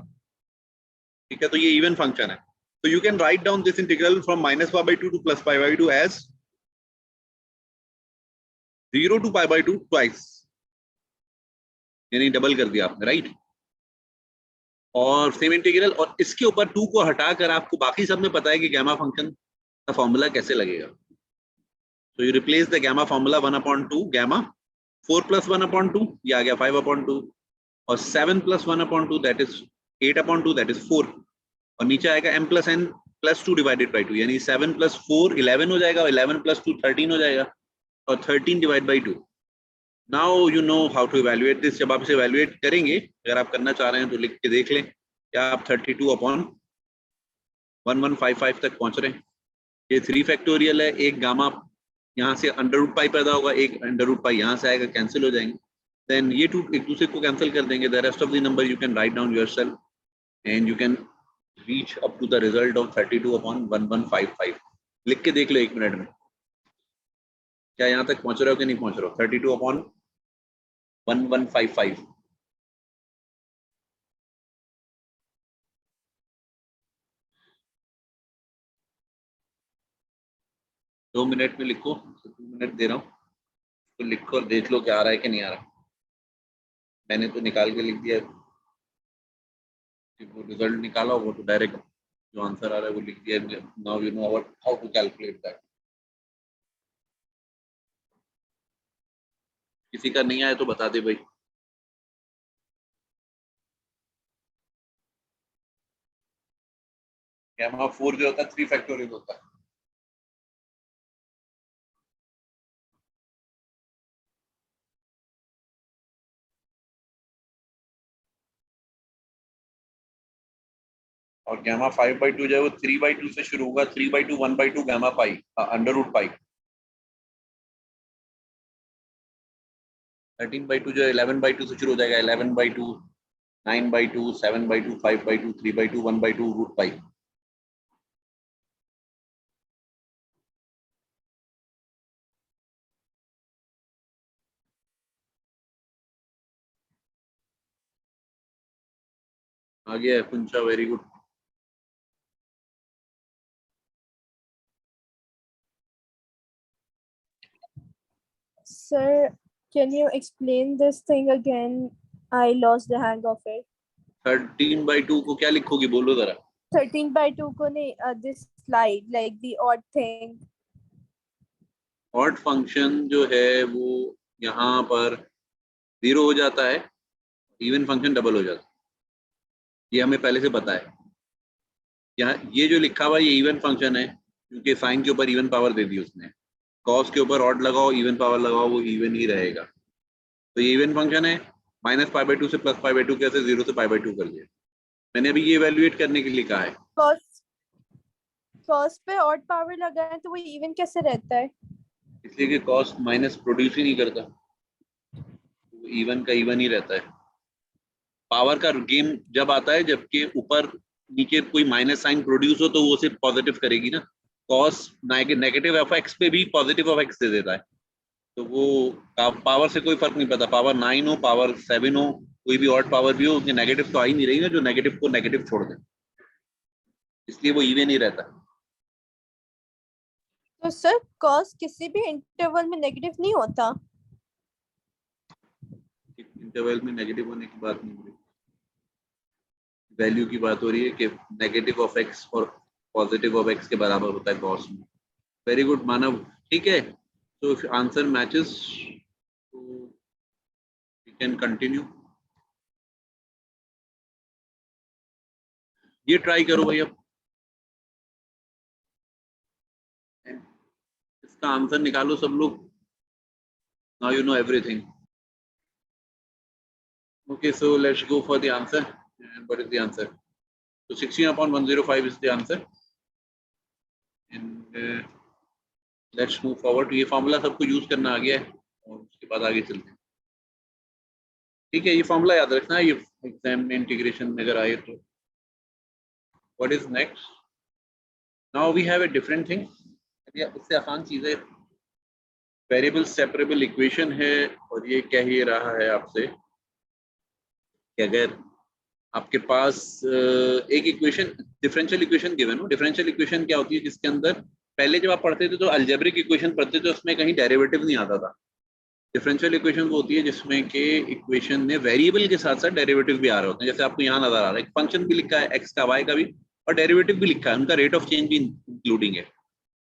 ठीक है, तो ये इवन फंक्शन है। तो you can write down this integral from -π/2 to +π/2 as 0 to π/2 twice, यानी डबल कर दिया आपने, राइट। और सेम इंटीग्रल, और इसके ऊपर 2 को हटाकर आपको बाकी सब में पता है कि गामा फंक्शन का फॉर्मूला कैसे लगेगा। तो you replace the gamma formula 1/2 gamma 4 + 1/2, ये आ गया 5/2, और 7 + 1/2 दैट इज 8/2 दैट इज 4, और नीचे आएगा m + n + 2 / 2, यानी 7 + 4 11 हो जाएगा, और 11 + 2 13 हो जाएगा, और 13 / 2। Now you know how to evaluate this. जब आप इसे इवैल्यूएट करेंगे, अगर आप करना चाह रहे हैं तो लिख के देख लें, क्या आप 32/1155 तक पहुंच रहे हैं। ये 3 फैक्टोरियल है, एक गामा यहाँ से √π पैदा होगा, एक √π यहाँ से आएगा, कैंसिल हो जाएंगे, देन ये 2 एक दूसरे को कैंसिल कर देंगे। The rest of the number you can write down yourself and you can reach up to the result of 32/1155। लिख के देख लो 1 मिनट में, क्या यहाँ तक पहुंच रहे हो कि नहीं पहुंच रहे हो। 32/1155। दो मिनट में लिखो, 2 मिनट दे रहा हूँ, तो लिखो और देख लो क्या आ रहा है कि नहीं आ रहा। मैंने तो निकाल के लिख दिया, वो रिजल्ट निकाला वो तो डायरेक्ट जो आंसर आ रहा है वो लिख दिया। Now you know how to calculate that. किसी का नहीं आया तो बता दे भाई। गामा 4 जो होता है 3 फैक्टोरियल होता है। और गामा 5/2 जो है वो 3/2 से शुरू होगा, 3/2 1/2 गामा पाई √π। 13/2 जो है 11/2 से शुरू हो जाएगा, 11/2 9/2 7/2 5/2 3/2 1/2 √π। आ गया है कुंचा, very good. Sir, can you explain this thing again? I lost the hang of it. 13/2 को क्या लिखोगी बोलो जरा। 13/2 को नहीं, this slide like the odd thing. Odd function जो है वो यहाँ पर 0 हो जाता है, इवन फंक्शन डबल हो जाता है, ये हमें पहले से पता है। यहाँ ये जो लिखा हुआ ये इवन फंक्शन है, क्योंकि साइन के ऊपर इवन पावर दे दी उसने। कॉस के ऊपर ऑड लगाओ, इवन पावर लगाओ, वो इवन ही रहेगा। तो ये इवन फंक्शन है। -π/2 से +π/2 कैसे 0 से π/2 कर दिया मैंने। अभी ये इवैल्यूएट करने के लिए कहा है। cos पे odd power लगाए तो वो even कैसे रहता है? इसलिए कि कॉस माइनस प्रोड्यूस ही नहीं करता, तो इवन का इवन ही रहता है। पावर का गेम जब आता है जबकि ऊपर नीचे कोई माइनस साइन प्रोड्यूस हो तो वो सिर्फ पॉजिटिव करेगी ना। कॉस नेगेटिव एफ एक्स पे भी पॉजिटिव एफ एक्स दे देता है, तो वो पावर से कोई फर्क नहीं पड़ता। पावर 9 हो, पावर 7 हो, कोई भी ऑड पावर भी हो, उसकी नेगेटिव तो आ ही नहीं रही ना, जो नेगेटिव को नेगेटिव छोड़ दे, इसलिए वो इवन ही रहता है। तो सर cos किसी भी इंटरवल में नेगेटिव नहीं होता? इंटरवल में नेगेटिव होने की बात नहीं हो रही, वैल्यू की बात हो रही है कि नेगेटिव ऑफ एक्स और पॉजिटिव ऑफ एक्स के बराबर होता है कॉस में। वेरी गुड मानव, ठीक है। So if answer matches, so we can continue. ये ट्राई करो भैया, इसका आंसर निकालो सब लोग। Now you know everything. Okay, so let's go for the answer. And what is the answer? So 16/105 is the answer. And let's move forward. ये formula सबको use करना आ गया है और उसके बाद आगे चलते हैं। ठीक है, ये फॉर्मूला याद रखना है, ये एग्जाम में इंटीग्रेशन में अगर आए तो। What is next? Now we have a different thing. इससे आसान चीज है, वेरिएबल सेपरेबल इक्वेशन है और ये कह ही रहा है आपसे कि अगर आपके पास एक इक्वेशन डिफरेंशियल इक्वेशन गिवन हो। डिफरेंशियल इक्वेशन क्या होती है, जिसके अंदर पहले जब आप पढ़ते थे तो अलजेब्रिक इक्वेशन पढ़ते थे, उसमें कहीं डेरिवेटिव नहीं आता था। डिफरेंशियल इक्वेशन वो होती है जिसमें कि इक्वेशन में वेरिएबल के साथ साथ डेरिवेटिव भी आ रहे होते हैं। जैसे आपको यहाँ नजर आ रहा है एक फंक्शन भी लिखा है एक्स का वाई का भी, और डेरिवेटिव भी लिखा है, उनका रेट ऑफ चेंज भी इंक्लूडिंग है।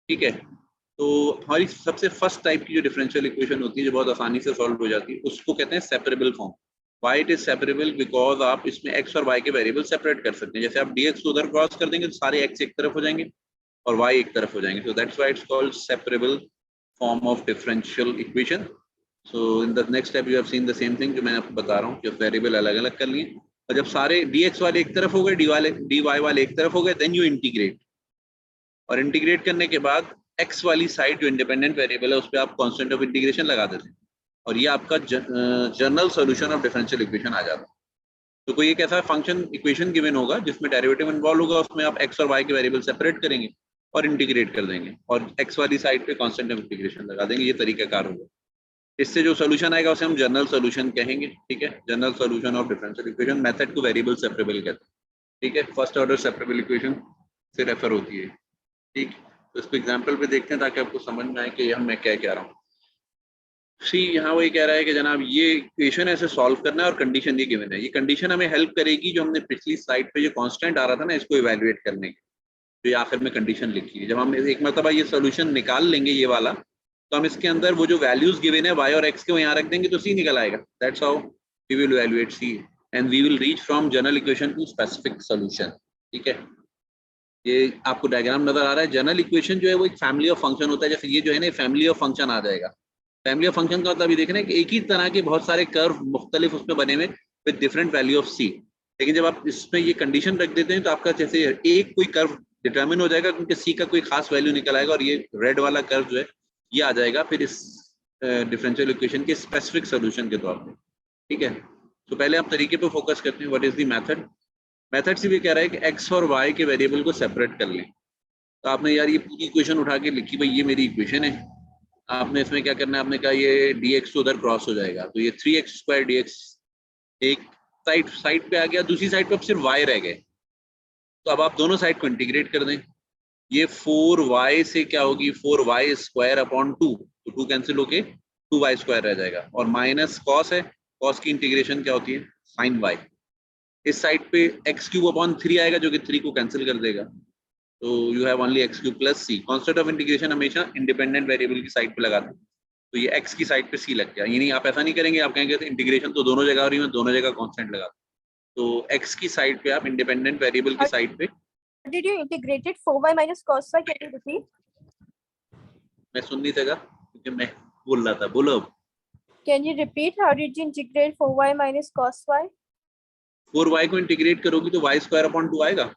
ठीक है, तो हमारी सबसे फर्स्ट टाइप की जो डिफरेंशियल इक्वेशन होती है जो बहुत आसानी से सॉल्व हो जाती है उसको कहते हैं separable form. Why it is separable because आप इसमें एक्स और वाई के वेरिएबल सेपरेट कर सकते हैं। जैसे आप dx को उधर क्रॉस कर देंगे तो सारे एक्स एक तरफ हो जाएंगे और वाई एक तरफ हो जाएंगे। So that's why it's called separable form of differential equation. So in the next step you have seen the same thing जो मैंने आपको बता रहा हूँ कि वेरिएबल अलग अलग कर लिए, और जब सारे dx वाले एक तरफ हो गए dy वाले एक तरफ हो गए, देन यू इंटीग्रेट, और इंटीग्रेट करने के बाद x वाली साइड जो इंडिपेंडेंट वेरिएबल है उस पर आप कांस्टेंट ऑफ इंटीग्रेशन लगा देते हैं और ये आपका general solution of differential equation आ जाता है। तो कोई एक ऐसा फंक्शन इक्वेशन गिवन होगा जिसमें डेरिवेटिव इन्वॉल्व होगा, उसमें आप x और y के वेरिएबल सेपरेट करेंगे और इंटीग्रेट कर देंगे और x वाली साइड पे कांस्टेंट ऑफ इंटीग्रेशन लगा देंगे। ये तरीकाकार होगा। इससे जो सोल्यूशन आएगा उसे हम जनरल सोल्यूशन कहेंगे। ठीक है, general solution of differential equation. Method को वेरिएबल सेपरेबल कहते हैं। ठीक है, फर्स्ट ऑर्डर सेपरेबल इक्वेशन से रेफर होती है। ठीक, तो इसको एग्जांपल पे देखते हैं ताकि आपको समझ में आए कि हम मैं क्या कह रहा हूँ। सी यहाँ वही कह रहा है कि जनाब ये इक्वेशन ऐसे सॉल्व करना है और कंडीशन ये गिवन है। ये कंडीशन हमें हेल्प करेगी जो हमने पिछली स्लाइड पे जो कांस्टेंट आ रहा था ना इसको इवैल्यूएट करने की, तो ये आखिर में कंडीशन लिखी है। जब हम एक मरतबा ये सोल्यूशन निकाल लेंगे ये वाला, तो हम इसके अंदर वो जो वैल्यूज गिवन है y और x के वो यहाँ रख देंगे तो c निकल आएगा। That's how we will evaluate c and we will reach from general equation to specific solution. ठीक है, ये आपको डायग्राम नजर आ रहा है। जनरल इक्वेशन जो है वो एक फैमिली ऑफ फंक्शन होता है। जैसे ये जो है ना फैमिली ऑफ फंक्शन आ जाएगा। फैमिली ऑफ फंक्शन का मतलब ये देख रहे हैं कि एक ही तरह के बहुत सारे कर्व मुख्तलिफ उसमें बने हुए विद डिफरेंट वैल्यू ऑफ सी। लेकिन जब आप इसमें ये कंडीशन रख देते हैं तो आपका जैसे एक कोई कर्व डिटरमिन हो जाएगा क्योंकि सी का कोई खास वैल्यू निकल आएगा और ये रेड वाला कर्व जो है ये आ जाएगा फिर इस डिफरेंशियल इक्वेशन के स्पेसिफिक सोल्यूशन के तौर पे। ठीक है, तो पहले आप तरीके पे फोकस करते हैं। What is the method. Method से भी कह रहा है कि एक्स और वाई के वेरिएबल को सेपरेट कर लें। तो आपने यार ये पूरी इक्वेशन उठा के लिखी, भाई ये मेरी इक्वेशन है। आपने इसमें क्या करना है, आपने कहा ये dx तो उधर क्रॉस हो जाएगा, तो ये 3x² dx एक साइड पे आ गया, दूसरी साइड पे अब सिर्फ y रह गए। तो अब आप दोनों साइड को इंटीग्रेट कर दें। ये 4y से क्या होगी 4y² 2, तो 2 कैंसिल होके 2y² रह जाएगा और माइनस कॉस है, कॉस की इंटीग्रेशन क्या होती है sin y। इस साइड पे x³ 3 आएगा जो कि 3 को कैंसिल कर देगा, तो you have only x³ + c। Constant of integration हमेशा इंडिपेंडेंट वेरिएबल की साइड पे लगाते हैं, तो ये x की साइड पे c लग गया। यानी आप ऐसा नहीं करेंगे, आप कहेंगे इंटीग्रेशन तो दोनों जगह हो रही है, दोनों जगह कांस्टेंट लगा, तो x की साइड पे आप इंडिपेंडेंट वेरिएबल की साइड पे। Did you integrated 4y minus cos y? Can you repeat? मैं सुन नहीं सका क्योंकि मैं बोल रहा था, बोलो। Can you repeat how did you integrate 4y minus cos y? 4y को इंटीग्रेट करोगी तो y² आएगा,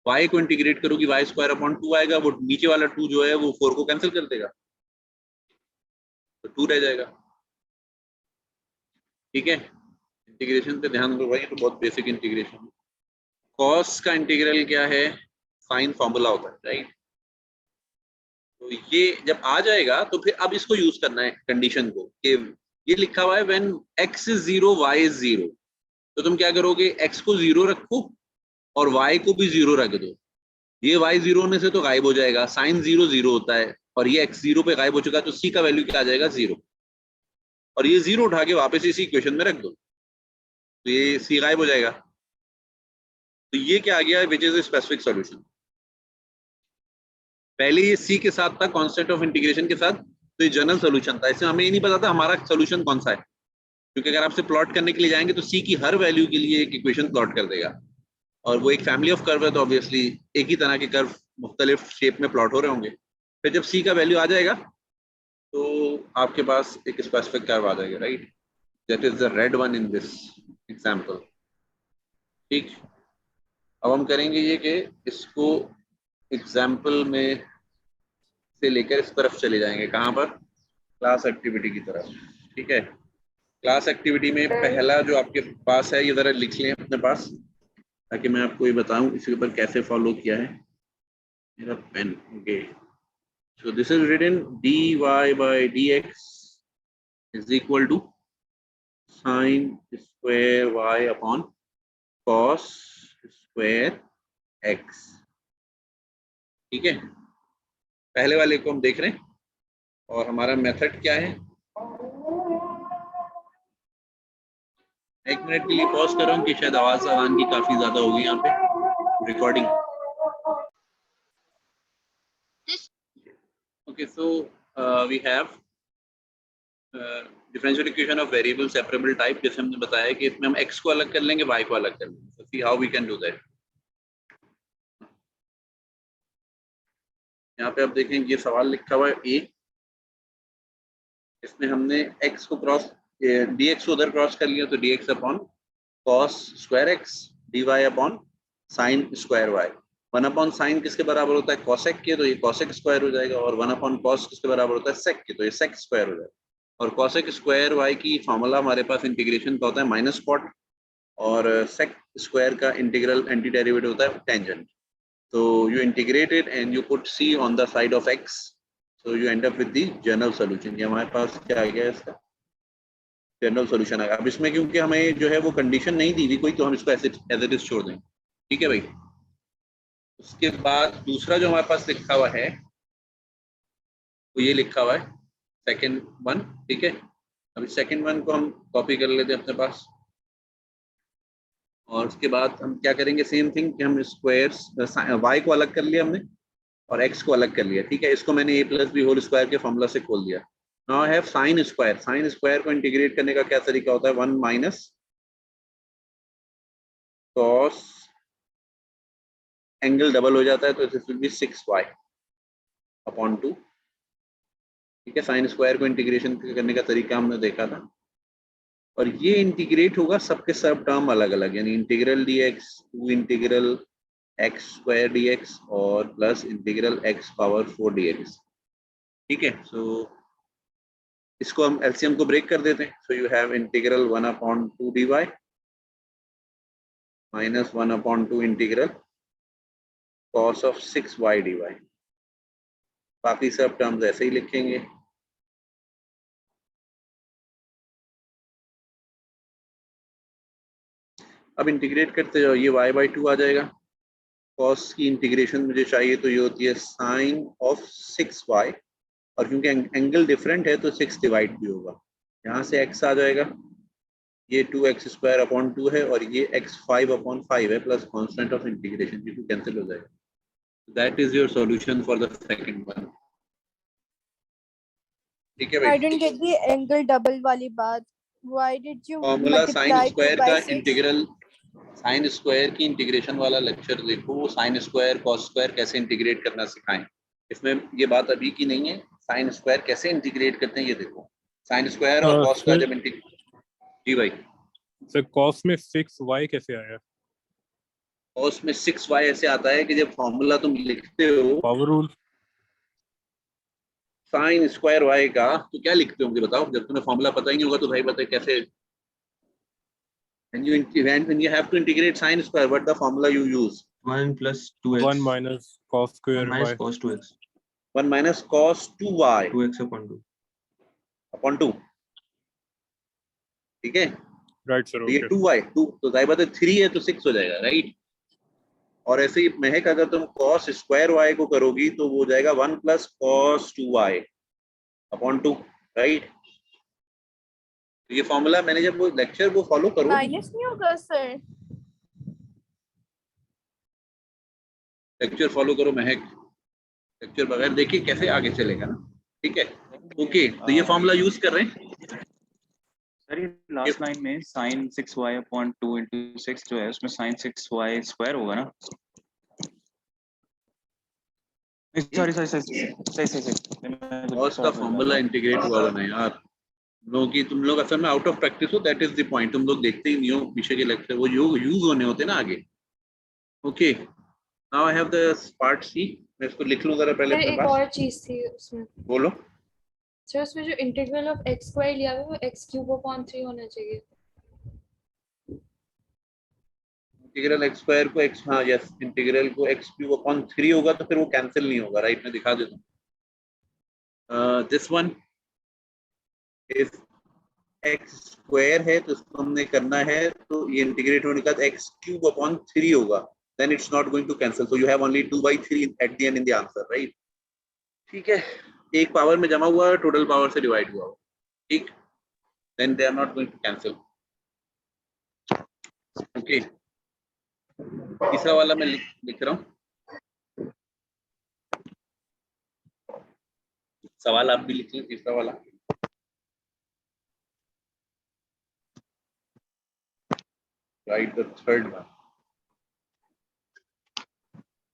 y को इंटीग्रेट करोगी y² आएगा, वो नीचे वाला 2 जो है वो 4 को कैंसिल कर देगा तो 2 रह जाएगा। ठीक है, इंटीग्रेशन पे ध्यान दो भाई, तो बहुत बेसिक इंटीग्रेशन है। कॉस का इंटीग्रल क्या है, साइन फॉर्मूला होता है, राइट। तो ये जब आ जाएगा तो फिर अब इसको यूज करना है कंडीशन को कि ये लिखा हुआ है when x is 0 y is 0, तो तुम क्या करोगे x को 0 रखो और y को भी 0 रख दो। ये y 0 होने से तो गायब हो जाएगा, साइन 0 0 होता है और ये x 0 पे गायब हो चुका है, तो c का वैल्यू क्या आ जाएगा 0, और ये 0 उठा के वापस इसी इक्वेशन में रख दो तो ये c गायब हो जाएगा। तो ये क्या आ गया, विच इज स्पेसिफिक सॉल्यूशन। पहले ये c के साथ था कांस्टेंट ऑफ इंटीग्रेशन के साथ, तो ये जनरल सॉल्यूशन था। इसमें हमें ये नहीं पता था हमारा सॉल्यूशन कौन सा है, क्योंकि अगर आपसे प्लॉट करने के लिए जाएंगे तो c की हर वैल्यू के लिए एक इक्वेशन प्लॉट कर देगा, और वो एक फैमिली ऑफ कर्व है तो ऑब्वियसली एक ही तरह के कर्व मुख्तलिफ शेप में प्लॉट हो रहे होंगे। फिर जब c का वैल्यू आ जाएगा तो आपके पास एक स्पेसिफिक कर्व आ जाएगा, right, that is the red one in this example. ठीक, अब हम करेंगे ये कि इसको एग्जाम्पल में से लेकर इस तरफ चले जाएंगे, कहाँ पर, क्लास एक्टिविटी की तरफ। ठीक है, क्लास एक्टिविटी में पहला जो आपके पास है ये जरा लिख लें अपने पास ताकि मैं आपको ये बताऊं इसके ऊपर कैसे फॉलो किया है। मेरा pen okay, So this is written dy by dx is equal to sin square y upon cos square x. ठीक है, पहले वाले को हम देख रहे हैं और हमारा मेथड क्या है. एक मिनट के लिए पॉज कर रहा हूँ कि शायद आवाज आवान की काफी ज्यादा होगी यहाँ पे recording. Okay, so we have differential equation of variable separable type. जैसे हमने बताया कि इसमें हम x को अलग कर लेंगे, y को अलग कर लेंगे. See how we can do that. यहाँ पे आप देखें ये सवाल लिखा हुआ है a. इसमें हमने x को क्रॉस dx को उधर क्रॉस कर लिया तो dx upon cos square x dy upon sin square y. 1 upon sine किसके बराबर होता है cosec के, तो ये cosec स्क्वायर हो जाएगा. और 1 अपॉन cos किसके बराबर होता है sec के, तो ये sec स्क्वायर हो जाएगा. और cosec स्क्वायर y की फॉर्मूला हमारे पास इंटीग्रेशन का होता है माइनस कॉट, और sec स्क्वायर का इंटीग्रल एंटी डेरिवेटिव होता है tangent. So you integrate it and you put c on the side of x, so you end up with the general solution. ये हमारे पास क्या आ गया इसका जनरल सॉल्यूशन आ गया. अब इसमें क्योंकि हमें जो है वो कंडीशन नहीं दी हुई कोई, तो हम इसको ऐसे एज इट इज छोड़ देंगे. ठीक है भाई. उसके बाद दूसरा जो हमारे पास लिखा हुआ है वो ये लिखा हुआ है सेकंड वन. ठीक है, अभी सेकंड वन को हम कॉपी कर लेते हैं अपने पास. और उसके बाद हम क्या करेंगे, सेम थिंग कि हम स्क्वायर्स y को अलग कर लिया हमने और x को अलग कर लिया. ठीक है, इसको मैंने a plus B whole square के फॉर्मूला से खोल दिया. Now I have sine square. Sine square को इंटीग्रेट करने का क्या तरीका होता है, 1 माइनस कॉस एंगल डबल हो जाता है तो this will be 6y upon 2. ठीक है, साइन स्क्वायर को इंटीग्रेशन करने का तरीका हमने देखा था. और ये इंटीग्रेट होगा सबके सब टर्म अलग अलग, यानी integral dx to integral x square dx और plus integral x power 4 dx. ठीक है, सो इसको हम एलसीएम को ब्रेक कर देते हैं. सो you have integral 1 upon 2 dy minus 1 upon 2 integral cos of 6y dy. बाकी सब टर्म्स ऐसे ही लिखेंगे. अब इंटीग्रेट करते जाओ, ये y बाई 2 आ जाएगा. कॉस की इंटीग्रेशन मुझे चाहिए तो ये होती है साइन ऑफ 6y, और क्योंकि एंगल डिफरेंट है तो 6 डिवाइड भी होगा. यहाँ से x आ जाएगा, ये 2x स्क्वायर अपॉन 2 है और ये x 5 अपॉन 5 है प्लस कांस्टेंट ऑफ इंटीग्रेशन, ये 2 कैंसिल हो जाएगा. That is your solution for the second one. ठीक है I भाई. didn't get the angle double वाली बात. Why did you formula sine multiply 2 square by का 6? इंटीग्रल, साइन स्क्वायर की इंटीग्रेशन वाला लेक्चर देखो, वो साइन स्क्वायर कॉस स्क्वायर कैसे इंटीग्रेट करना सिखाएं. इसमें ये बात अभी की नहीं है. साइन स्क्वायर कैसे इंटीग्रेट करते हैं ये देखो. साइन स्क्वायर और कॉस का जब इंटीग्रेट. जी भाई सर, कॉस में 6y कैसे आया? कॉस में 6y ऐसे आता है कि जब फॉर्मूला तुम लिखते हो power rule. Sine square y का, तो क्या लिखते हो मुझे बताओ. जब तुम्हें फॉर्मूला पता ही नहीं होगा तो भाई बताए कैसे. when you have to integrate sin square, what the formula you use? 1 plus 2x 1 minus cos square 1 minus y. cos 2x 1 minus cos 2y 2x upon 2 upon 2. ठीक है, राइट सर. तो ये 2y 2 तो दाई बात है 3 है तो 6 हो जाएगा, राइट. और ऐसे ही महक अगर तुम cos स्क्वायर y को करोगी तो वो हो जाएगा 1 plus cos 2y upon 2, right. ये फॉर्मूला मैंने जब वो लेक्चर वो फॉलो करो, माइनस नहीं होगा सर. लेक्चर फॉलो करो महक. लेक्चर बगैर देखिए कैसे आगे चलेगा ना. ठीक है, ओके. तो ये फॉर्मूला यूज कर रहे हैं. सर ये लास्ट लाइन में sin 6y अपॉन 2 into 6 जो है उसमें sin 6y स्क्वायर होगा ना. सॉरी कॉस का फॉर्मूला इंटीग्रेट हुआ होगा ना यार. लोग की तुम लोग असल में आउट ऑफ प्रैक्टिस हो, दैट इज द पॉइंट. तुम लोग देखते ही नहीं हो पीछे के लेक्चर, वो यूज होने होते ना आगे. Okay, now I have the part C. मैं इसको लिख लूं जरा पहले सर अपने एक पास. और चीज थी उसमें. बोलो. सर उसमें जो इंटीग्रल ऑफ x स्क्वायर लिया हुआ है वो x क्यूब अपॉन 3 होना चाहिए. इंटीग्रल एक्स स्क्वायर को x, हाँ यस, इंटीग्रल को x क्यूब अपॉन 3 होगा तो फिर वो कैंसिल नहीं होगा, राइट. मैं दिखा देता हूँ. This one is x square है, तो इसको हमने करना है, तो ये इंटीग्रेट होने का एक्स क्यूब अपॉन 3 होगा, then it's not going to cancel, so you have only 2/3 at the end in the answer, right? ठीक है, एक पावर में जमा हुआ है, टोटल पावर से डिवाइड हुआ, ठीक, then they are not going to cancel. Okay, तीसरा वाला मैं लिख रहा हूँ, सवाल आप भी लिख लें, तीसरा वाला। Write the third one.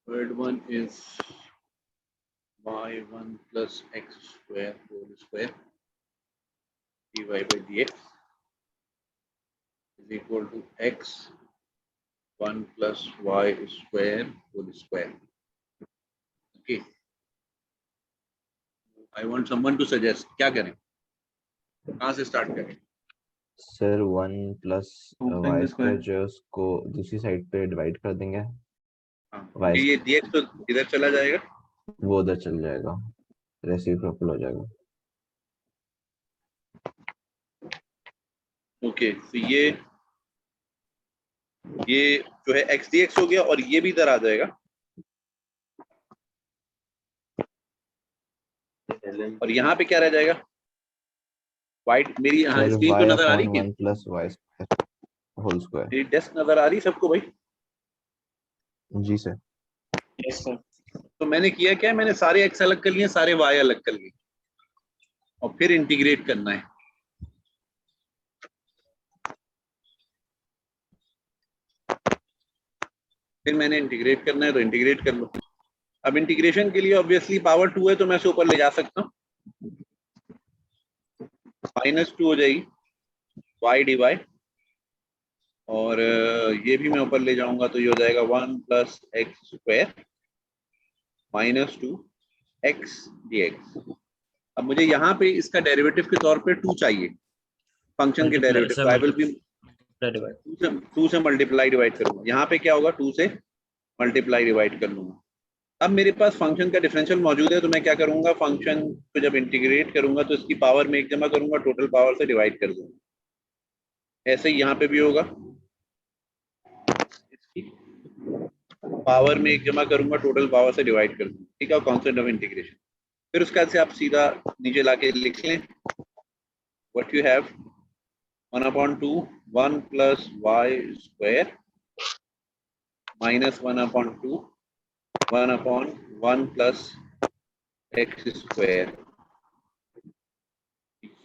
Third one is y1 plus x square whole square dy by dx is equal to x 1 plus y square whole square. Okay. I want someone to suggest क्या करें, कहाँ से start करें? Sir 1 plus Open Y the square square. जो है उसको दूसरी side पे डिवाइड कर देंगे, हाँ, y ये dx तो इधर चला जाएगा, वो उधर चल जाएगा, रेसिप्रोकल हो जाएगा। ओके, तो ये जो है x dx हो गया, और ये भी इधर आ जाएगा, और यहाँ पे क्या रह जाएगा? वाइट मेरी यहाँ सर स्क्रीन y पे नजर आ रही अपॉन है, 1 plus Y square whole square. मेरी डेस्क नजर आ रही सबको भाई? जी सर। Yes, sir. तो मैंने किया क्या, मैंने सारे x अलग कर लिए, सारे y अलग कर लिए, और फिर इंटीग्रेट करना है। फिर मैंने इंटीग्रेट करना है, तो इंटीग्रेट कर लो। अब इंटीग्रेशन के लिए ऑब्वियसली पावर 2 है, तो मैं इसे ऊपर ले जा सकता हूँ, -2 हो जाएगी y dy, और ये भी मैं ऊपर ले जाऊंगा, तो ये हो जाएगा 1 plus X square -2 x dx। अब मुझे यहाँ पे इसका डेरिवेटिव के तौर पे 2 चाहिए, फंक्शन के डेरिवेटिव, आई विल बी 2 से मल्टीप्लाई डिवाइड करूंगा, यहाँ पे क्या होगा, 2 से मल्टीप्लाई डिवाइड कर लूंगा। अब मेरे पास फंक्शन का डिफरेंशियल मौजूद है, तो मैं क्या करूंगा, फंक्शन को जब इंटीग्रेट करूंगा तो इसकी पावर में 1 जमा करूंगा, टोटल पावर से डिवाइड कर दूंगा। ऐसे ही यहाँ पे भी होगा, इसकी पावर में 1 जमा करूंगा, टोटल पावर से डिवाइड कर दूंगा, ठीक है, कांस्टेंट ऑफ इंटीग्रेशन। फिर उसके बाद से आप सीधा नीचे लाके लिख लें, what you have 1/2 1 plus Y square -1/2 1/1 plus X square.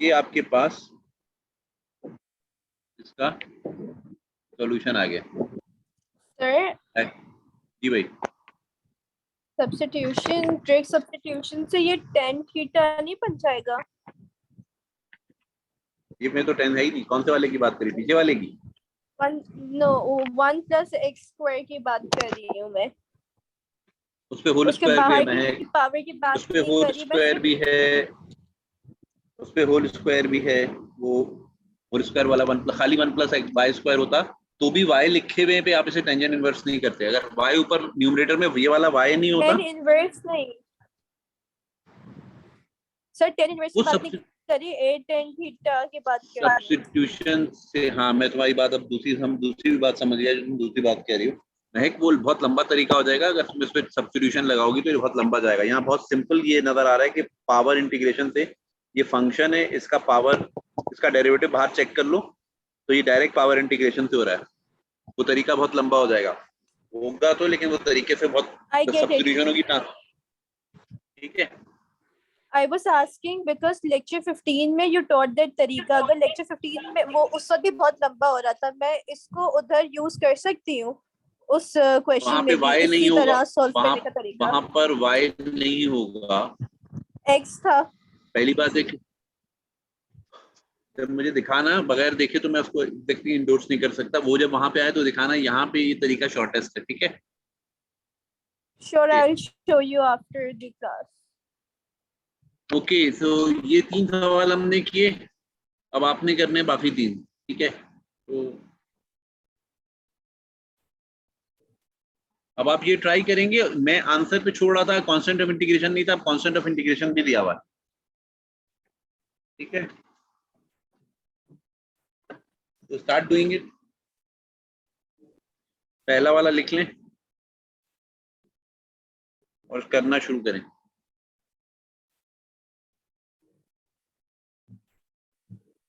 ये आपके पास इसका सॉल्यूशन आ गया। सर जी भाई, सब्स्टिट्यूशन, ट्रिक सब्स्टिट्यूशन से ये tan थीटा नहीं बन जाएगा? ये में तो 10 है ही नहीं, कौन से वाले की बात करी, पीछे वाले की? 1 प्लस एक्स स्क्वायर की बात कर रही हूँ मैं, उस पे होल उसके स्क्वायर भी बाहर है, की पावर की बात उस पे नहीं होल करी स्क्वायर मैंने। भी है, उस पे होल स्क्वायर भी है, वो होल स्क्वायर वाला खाली 1 प्लस वाई स्क्वायर होता तो भी y लिखे हुए पे आप इसे टेंजेंट इनवर्स नहीं करते। अगर y ऊपर न्यूमरेटर में ये वाला y नहीं होता, tan इनवर्स नहीं सर, tan इनवर्स की उस बात नहीं करी, a tan थीटा की बात कर रही हूँ। सब्स्टिट्यूशन से, हाँ मैं तुम्हारी बात अब दूसरी भी बात समझ गया, जो तुम दूसरी बात कह रही हो महक, वो बहुत लंबा तरीका हो जाएगा, अगर तुम इस पे सब्स्टिट्यूशन लगाओगी तो ये बहुत लंबा जाएगा। यहाँ बहुत सिंपल ये नजर आ रहा है कि पावर इंटीग्रेशन से, ये फंक्शन है, इसका पावर, इसका डेरिवेटिव बाहर चेक कर लो, तो ये डायरेक्ट पावर इंटीग्रेशन से हो रहा है। वो तरीका बहुत लंबा हो जाएगा, होगा तो, लेकिन वो तरीके से बहुत सब्स्टिट्यूशन होगी ना, ठीक है। I was asking because lecture 15 में you taught that तरीका, अगर lecture 15 में वो उस वक्त भी बहुत लंबा हो रहा था, मैं इसको उधर यूज कर सकती हूँ उस क्वेश्चन वहाँ में पे y भी नहीं इसी होगा, तरह सॉल्व करने का तरीका। वहाँ पर y नहीं होगा, x था। पहली बात है कि जब मुझे दिखाना, बगैर देखे तो मैं उसको एग्जैक्टली इंडोर्स नहीं कर सकता, वो जब वहां पे आए तो दिखाना यहाँ पे ये तरीका शॉर्टेस्ट है, ठीक है। Sure, I'll show you after the class. Okay, तो ये 3 सवाल हमने किए, अब आपने करने बाकी 3, ठीक है। तो अब आप ये ट्राई करेंगे, मैं आंसर पे छोड़ रहा था कांस्टेंट ऑफ इंटीग्रेशन नहीं था, अब कांस्टेंट ऑफ इंटीग्रेशन भी दिया हुआ है, ठीक है, तो स्टार्ट डूइंग इट। पहला वाला लिख लें और करना शुरू करें।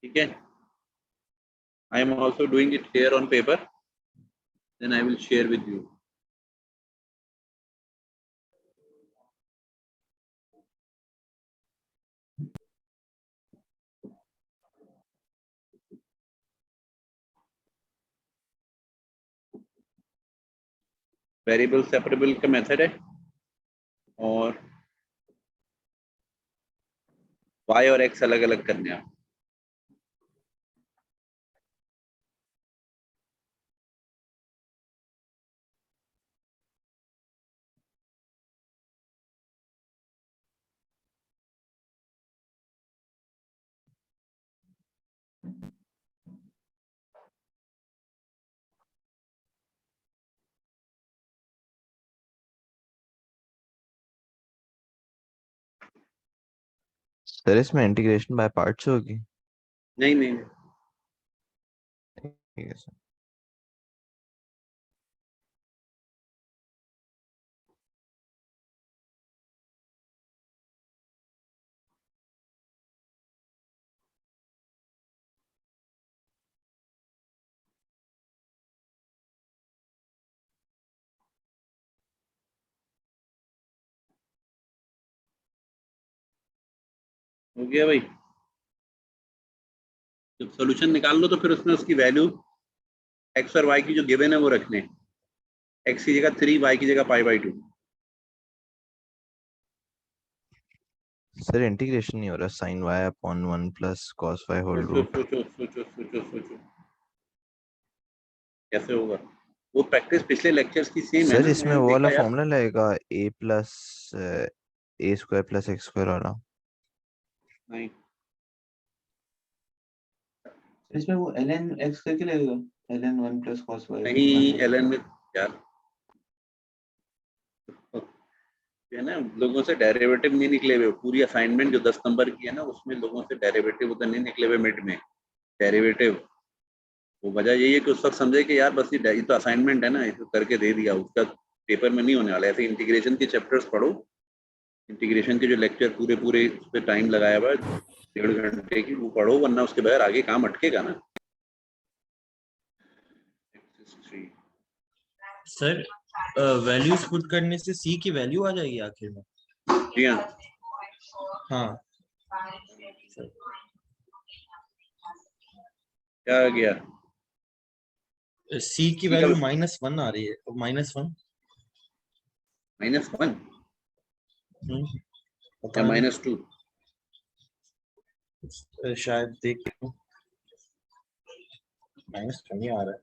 ठीक है, I am also doing it here on paper, then I will share with you. Variable separable का मेथड है और y और x अलग अलग करने हैं। सर इसमें इंटीग्रेशन बाय पार्ट्स होगी? नहीं नहीं, ठीक है सर। हो गया भाई। जब सॉल्यूशन निकाल लो तो फिर उसमें उसकी वैल्यू x और y की जो गिवन है वो रखने, x की जगह 3, y की जगह π/2। सर इंटीग्रेशन नहीं हो रहा, sin y upon 1 plus cos y whole root. सोचो कैसे होगा? वो प्रैक्टिस पिछले लेक्चर्स की सेम है सर ना, इसमें मैंने वो वाला देखा यार। फॉर्मूला लगेगा a plus a square plus x square वाला। नहीं, इसमें वो ln x करके लगेगा, ln 1 plus cos y नहीं ln में यार है ना, लोगों से डेरिवेटिव नहीं निकले हुए। पूरी असाइनमेंट जो 10 नंबर की है ना, उसमें लोगों से डेरिवेटिव उधर नहीं निकले हुए मिड में। डेरिवेटिव वो वजह यही है कि उस वक्त समझे कि यार बस ये तो असाइनमेंट है ना, इसे करके दे दिया, उसका पेपर में नहीं होने वाला। ऐसे इंटीग्रेशन के चैप्टर्स पढ़ो, इंटीग्रेशन के जो लेक्चर पूरे उस पर टाइम लगाया हुआ है 1.5 घंटे की, वो पढ़ो, वरना उसके बगैर आगे काम अटकेगा ना। सर वैल्यूज पुट करने से सी की वैल्यू आ जाएगी आखिर में? जी हाँ, हाँ क्या आ गया? सी की वैल्यू -1 आ रही है, -1 -1 पता या नहीं, -2? शायद देख -1 ही आ रहा है।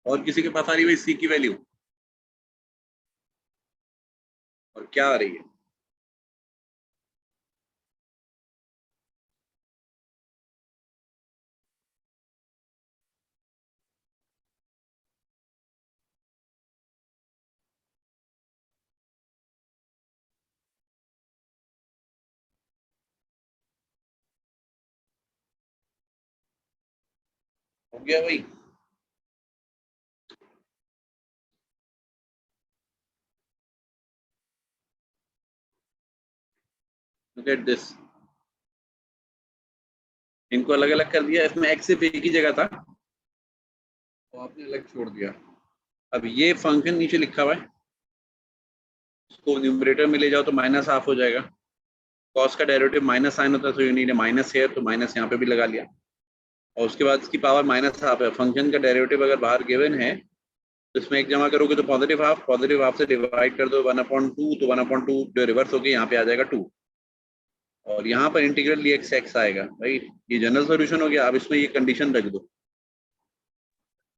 और किसी के पास आ रही है सी की वैल्यू? और क्या आ रही है? हो गया भाई? Look at this. इनको अलग अलग कर दिया, इसमें x सिर्फ एक ही जगह था तो आपने अलग छोड़ दिया। अब ये फंक्शन नीचे लिखा हुआ है, इसको न्यूमरेटर में ले जाओ तो -1/2 हो जाएगा। कॉस का डेरिवेटिव माइनस साइन होता है, तो यूनिट माइनस है तो माइनस यहाँ पे भी लगा लिया, और उसके बाद इसकी पावर -1/2 है। फंक्शन का डेरिवेटिव अगर बाहर गिवन है तो इसमें एक जमा करोगे तो +1/2 से डिवाइड कर दो 1/2, तो 1/2 जो रिवर्स होके यहाँ पे आ जाएगा 2, और यहाँ पर इंटीग्रल x आएगा। भाई ये जनरल सॉल्यूशन हो गया। अब इसमें ये कंडीशन रख दो,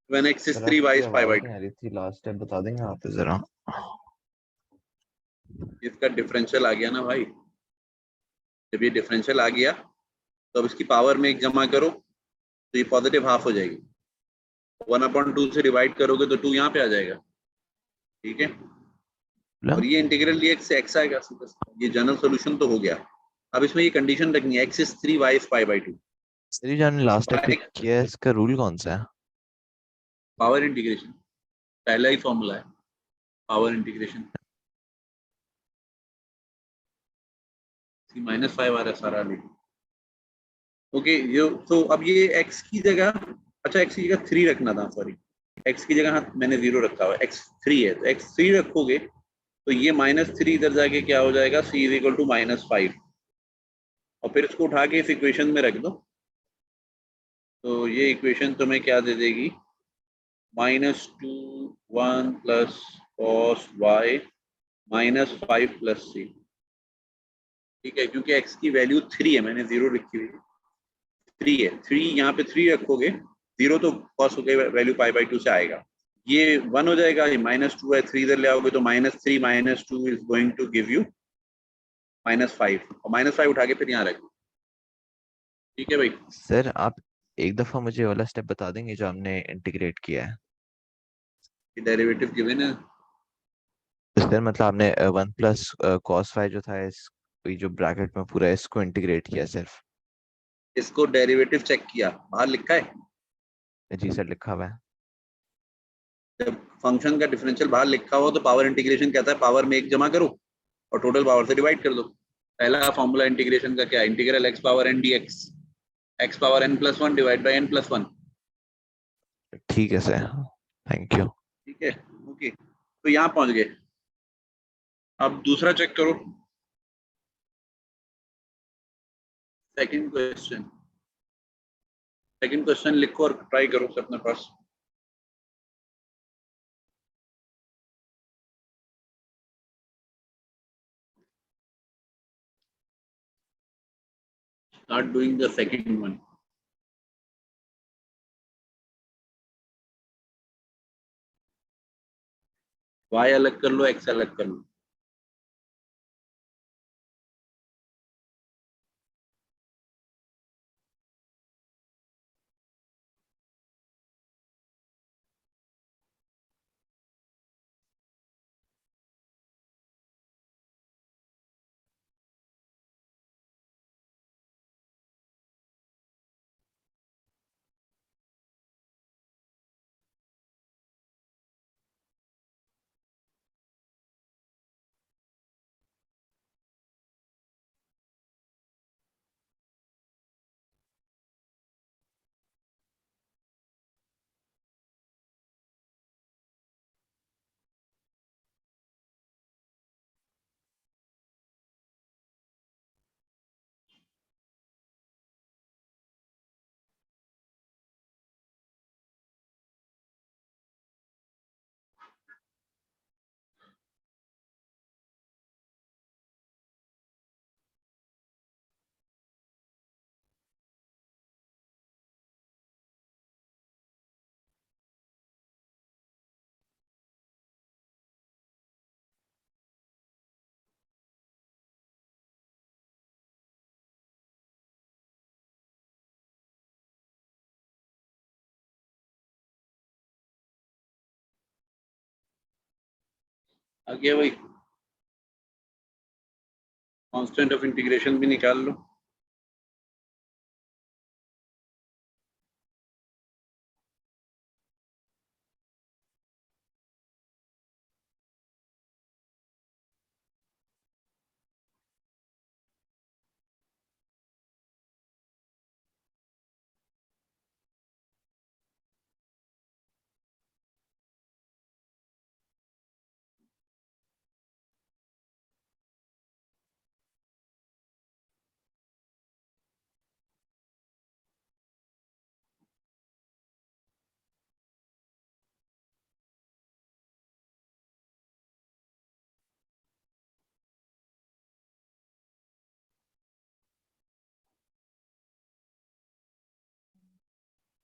when x is 3, y is π/2। आ रही थी लास्ट टाइम, बता देंगे आप जरा। इसका डिफरेंशियल आ गया ना भाई, जब ये डिफरेंशियल आ गया तो अब इसकी पावर में एक जमा करो तो ये +1/2 हो जाएगी। 1/2 से डिवाइड करोगे तो 2 यहाँ पे आ जाएगा। ठीक है, और ये इंटीग्रल dx से x आएगा सीधा सीधा। ये जनरल सॉल्यूशन तो हो गया। अब इसमें ये कंडीशन रखनी है x is 3 y is pi by 2। Sir ये जो हमने लास्ट टाइम पिक किया है इसका रूल कौन सा है? पावर इंटीग्रेशन पहला ही फॉर्मूला है पावर इंटीग्रेशन। -5 आ रहा है सारा लेकिन ओके। ये तो अब ये x की जगह, अच्छा x की जगह 3 रखना था, सॉरी x की जगह हाँ मैंने 0 रखा हुआ है, x 3 है तो x 3 रखोगे तो ये -3 इधर जाके क्या हो जाएगा, c इज इक्वल टू -5 और फिर इसको उठा के इस इक्वेशन में रख दो तो ये इक्वेशन तुम्हें क्या दे देगी, -2 1 plus cos y -5 plus c। ठीक है, क्योंकि x की वैल्यू 3 है, मैंने 0 लिखी हुई है, 3 है, 3 यहाँ पे 3 रखोगे, 0 तो cos की वैल्यू पाई बाई 2 से आएगा, ये 1 हो जाएगा, ये -2 है, 3 इधर ले आओगे तो -3 -2 is going to give you -5 और -5 उठा के फिर यहाँ रख दो। ठीक है भाई। सर आप एक दफा मुझे वाला स्टेप बता देंगे जो हमने इंटीग्रेट किया है? डेरिवेटिव गिवन है तो सर मतलब आपने 1 प्लस cos फाई जो था इस ये जो ब्रैकेट में पूरा इसको इंटीग्रेट किया सिर्फ? इसको डेरिवेटिव चेक किया, बाहर लिखा है। जी सर लिखा हुआ है। जब फंक्शन का डिफरेंशियल बाहर लिखा हो तो पावर इंटीग्रेशन कहता है पावर में 1 जमा करो और टोटल पावर से डिवाइड कर दो। पहला फॉर्मूला इंटीग्रेशन का क्या है, integral x power n dx x power n+1 divide by n+1। ठीक है सर, थैंक यू। ठीक है ओके, तो यहाँ पहुंच गए। अब दूसरा चेक करो, सेकंड क्वेश्चन लिखो और ट्राई करो से अपने पास। Start doing the second one. y अलग कर लो, x अलग कर लो। आ गया भाई, कांस्टेंट ऑफ इंटीग्रेशन भी निकाल लो।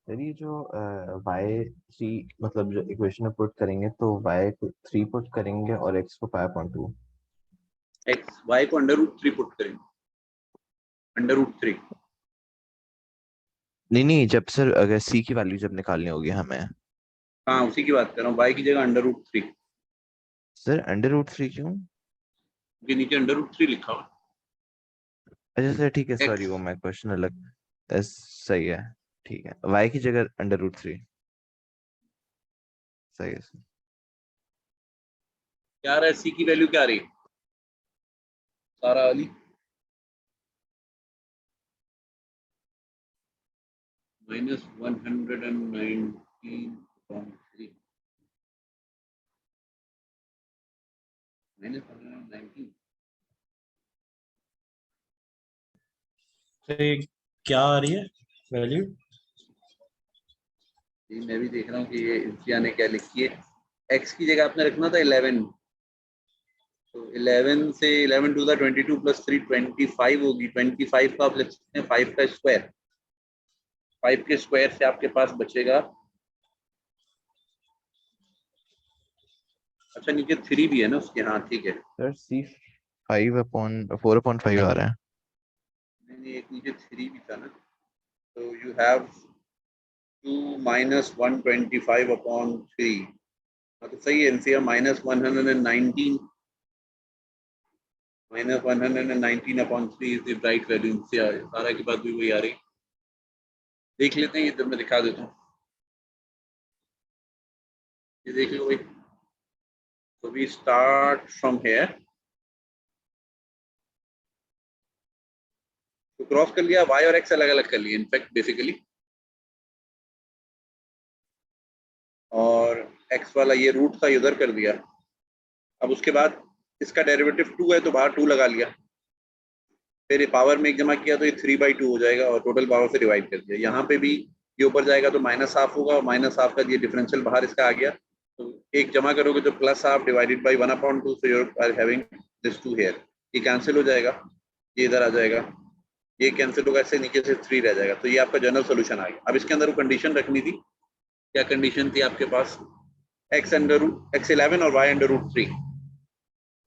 सर ये जो y3 मतलब जो इक्वेशन में पुट करेंगे तो y को 3 पुट करेंगे और x को 5.2। y को √3 पुट करेंगे, √3। नहीं जब सर अगर c की वैल्यू जब निकालनी होगी हमें। हाँ उसी की बात कर रहा हूँ, y की जगह √3। सर √3 क्यों? के नीचे √3 लिखा हुआ। अच्छा सर ठीक है, सॉरी X, वो मैं क्वेश्चन अलग। सही है, ठीक है, y की जगह √3 सही है सर। क्या आ रहा है? सी की वैल्यू क्या आ रही है सारा वाली? -119.3 -119। तो ये क्या आ रही है वैल्यू? जी मैं भी देख रहा हूँ कि ये इंसिया ने क्या लिखी है। x की जगह आपने रखना था 11, तो 11 से 11 टू द 22 + 3 25 होगी। 25 का आप लिख सकते हैं 5 का स्क्वायर। 5 के स्क्वायर से आपके पास बचेगा, अच्छा नीचे 3 भी है ना उसके, हाँ ठीक है। सर C 4/5 आ रहा है। नहीं एक नीचे 3 भी था ना, तो यू हैव 2 - 125/3। हाँ तो सही है, NCR -119 -119/3 is the right value. NCR सारा की बात भी वही आ रही। देख लेते हैं, इधर मैं दिखा देता हूँ, ये देख लो भाई। So we start from here, तो क्रॉस कर लिया, y और x अलग अलग कर लिए इनफैक्ट बेसिकली, और x वाला ये रूट था इधर कर दिया। अब उसके बाद इसका डेरिवेटिव 2 है तो बाहर 2 लगा लिया, फिर ये पावर में एक जमा किया तो ये 3/2 हो जाएगा और टोटल पावर से डिवाइड कर दिया। यहाँ पे भी ये ऊपर जाएगा तो -½ होगा और -½ का ये डिफरेंशियल बाहर इसका आ गया, तो एक जमा करोगे तो +½ divided by 1/2, so you are having this 2 here. ये कैंसिल हो जाएगा, ये इधर आ जाएगा, ये कैंसिल होगा, ऐसे नीचे से 3 रह जाएगा। तो ये आपका जनरल सोल्यूशन आ गया। अब इसके अंदर वो कंडीशन रखनी थी, क्या कंडीशन थी आपके पास? x11 और y√3,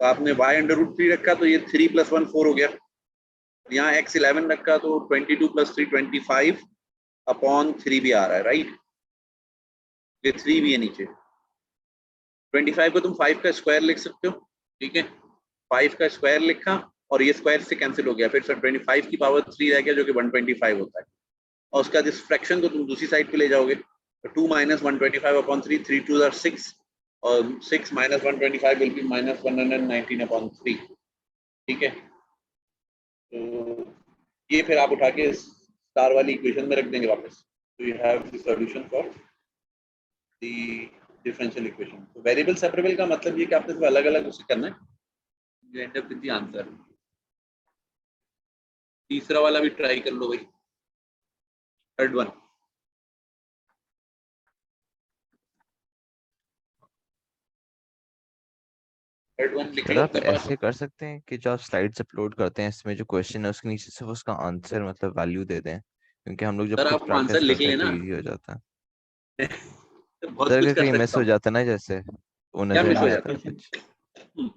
तो आपने y√3 रखा तो ये 3 + 1 4 हो गया। यहाँ x11 रखा तो 22 + 3 25/3 भी आ रहा है, राइट? ये 3 भी है नीचे। 25 को तुम 5 का स्क्वायर लिख सकते हो, ठीक है? 5 का स्क्वायर लिखा और ये स्क्वायर से कैंसिल हो गया, फिर 25 की पावर 3 रह गया जो कि 125 होता है, और उसका जिस फ्रैक्शन को तुम दूसरी साइड पे ले जाओगे तो 2 - 125/3 3 2 are 6 और 6 - 125 विल बी -119/3, ठीक है? तो ये फिर आप उठा के स्टार वाली इक्वेशन में रख देंगे वापस, तो you have the solution for the differential equation. तो वेरिएबल सेपरेबल का मतलब ये कि आपने अलग अलग उसे करना है, you and up with the answer. तीसरा वाला भी ट्राई कर लो भाई, थर्ड वन। थर्ड वन लिख सर लो आप अपने पास। ऐसे कर सकते हैं कि जो आप स्लाइड्स अपलोड करते हैं इसमें जो क्वेश्चन है उसके नीचे सिर्फ उसका आंसर मतलब वैल्यू दे दें, क्योंकि हम लोग जब सर खुद आप वो आंसर प्रैक्टिस लिख करते हैं तो लेना। इजी हो जाता है। तो बहुत सर कुछ अगर कर कहीं मिस सकता हो हूँ। जाता ना, जैसे वो क्या नजर मिस हो नहीं लास्ट आता जाता? है क्वेश्चन, कुछ।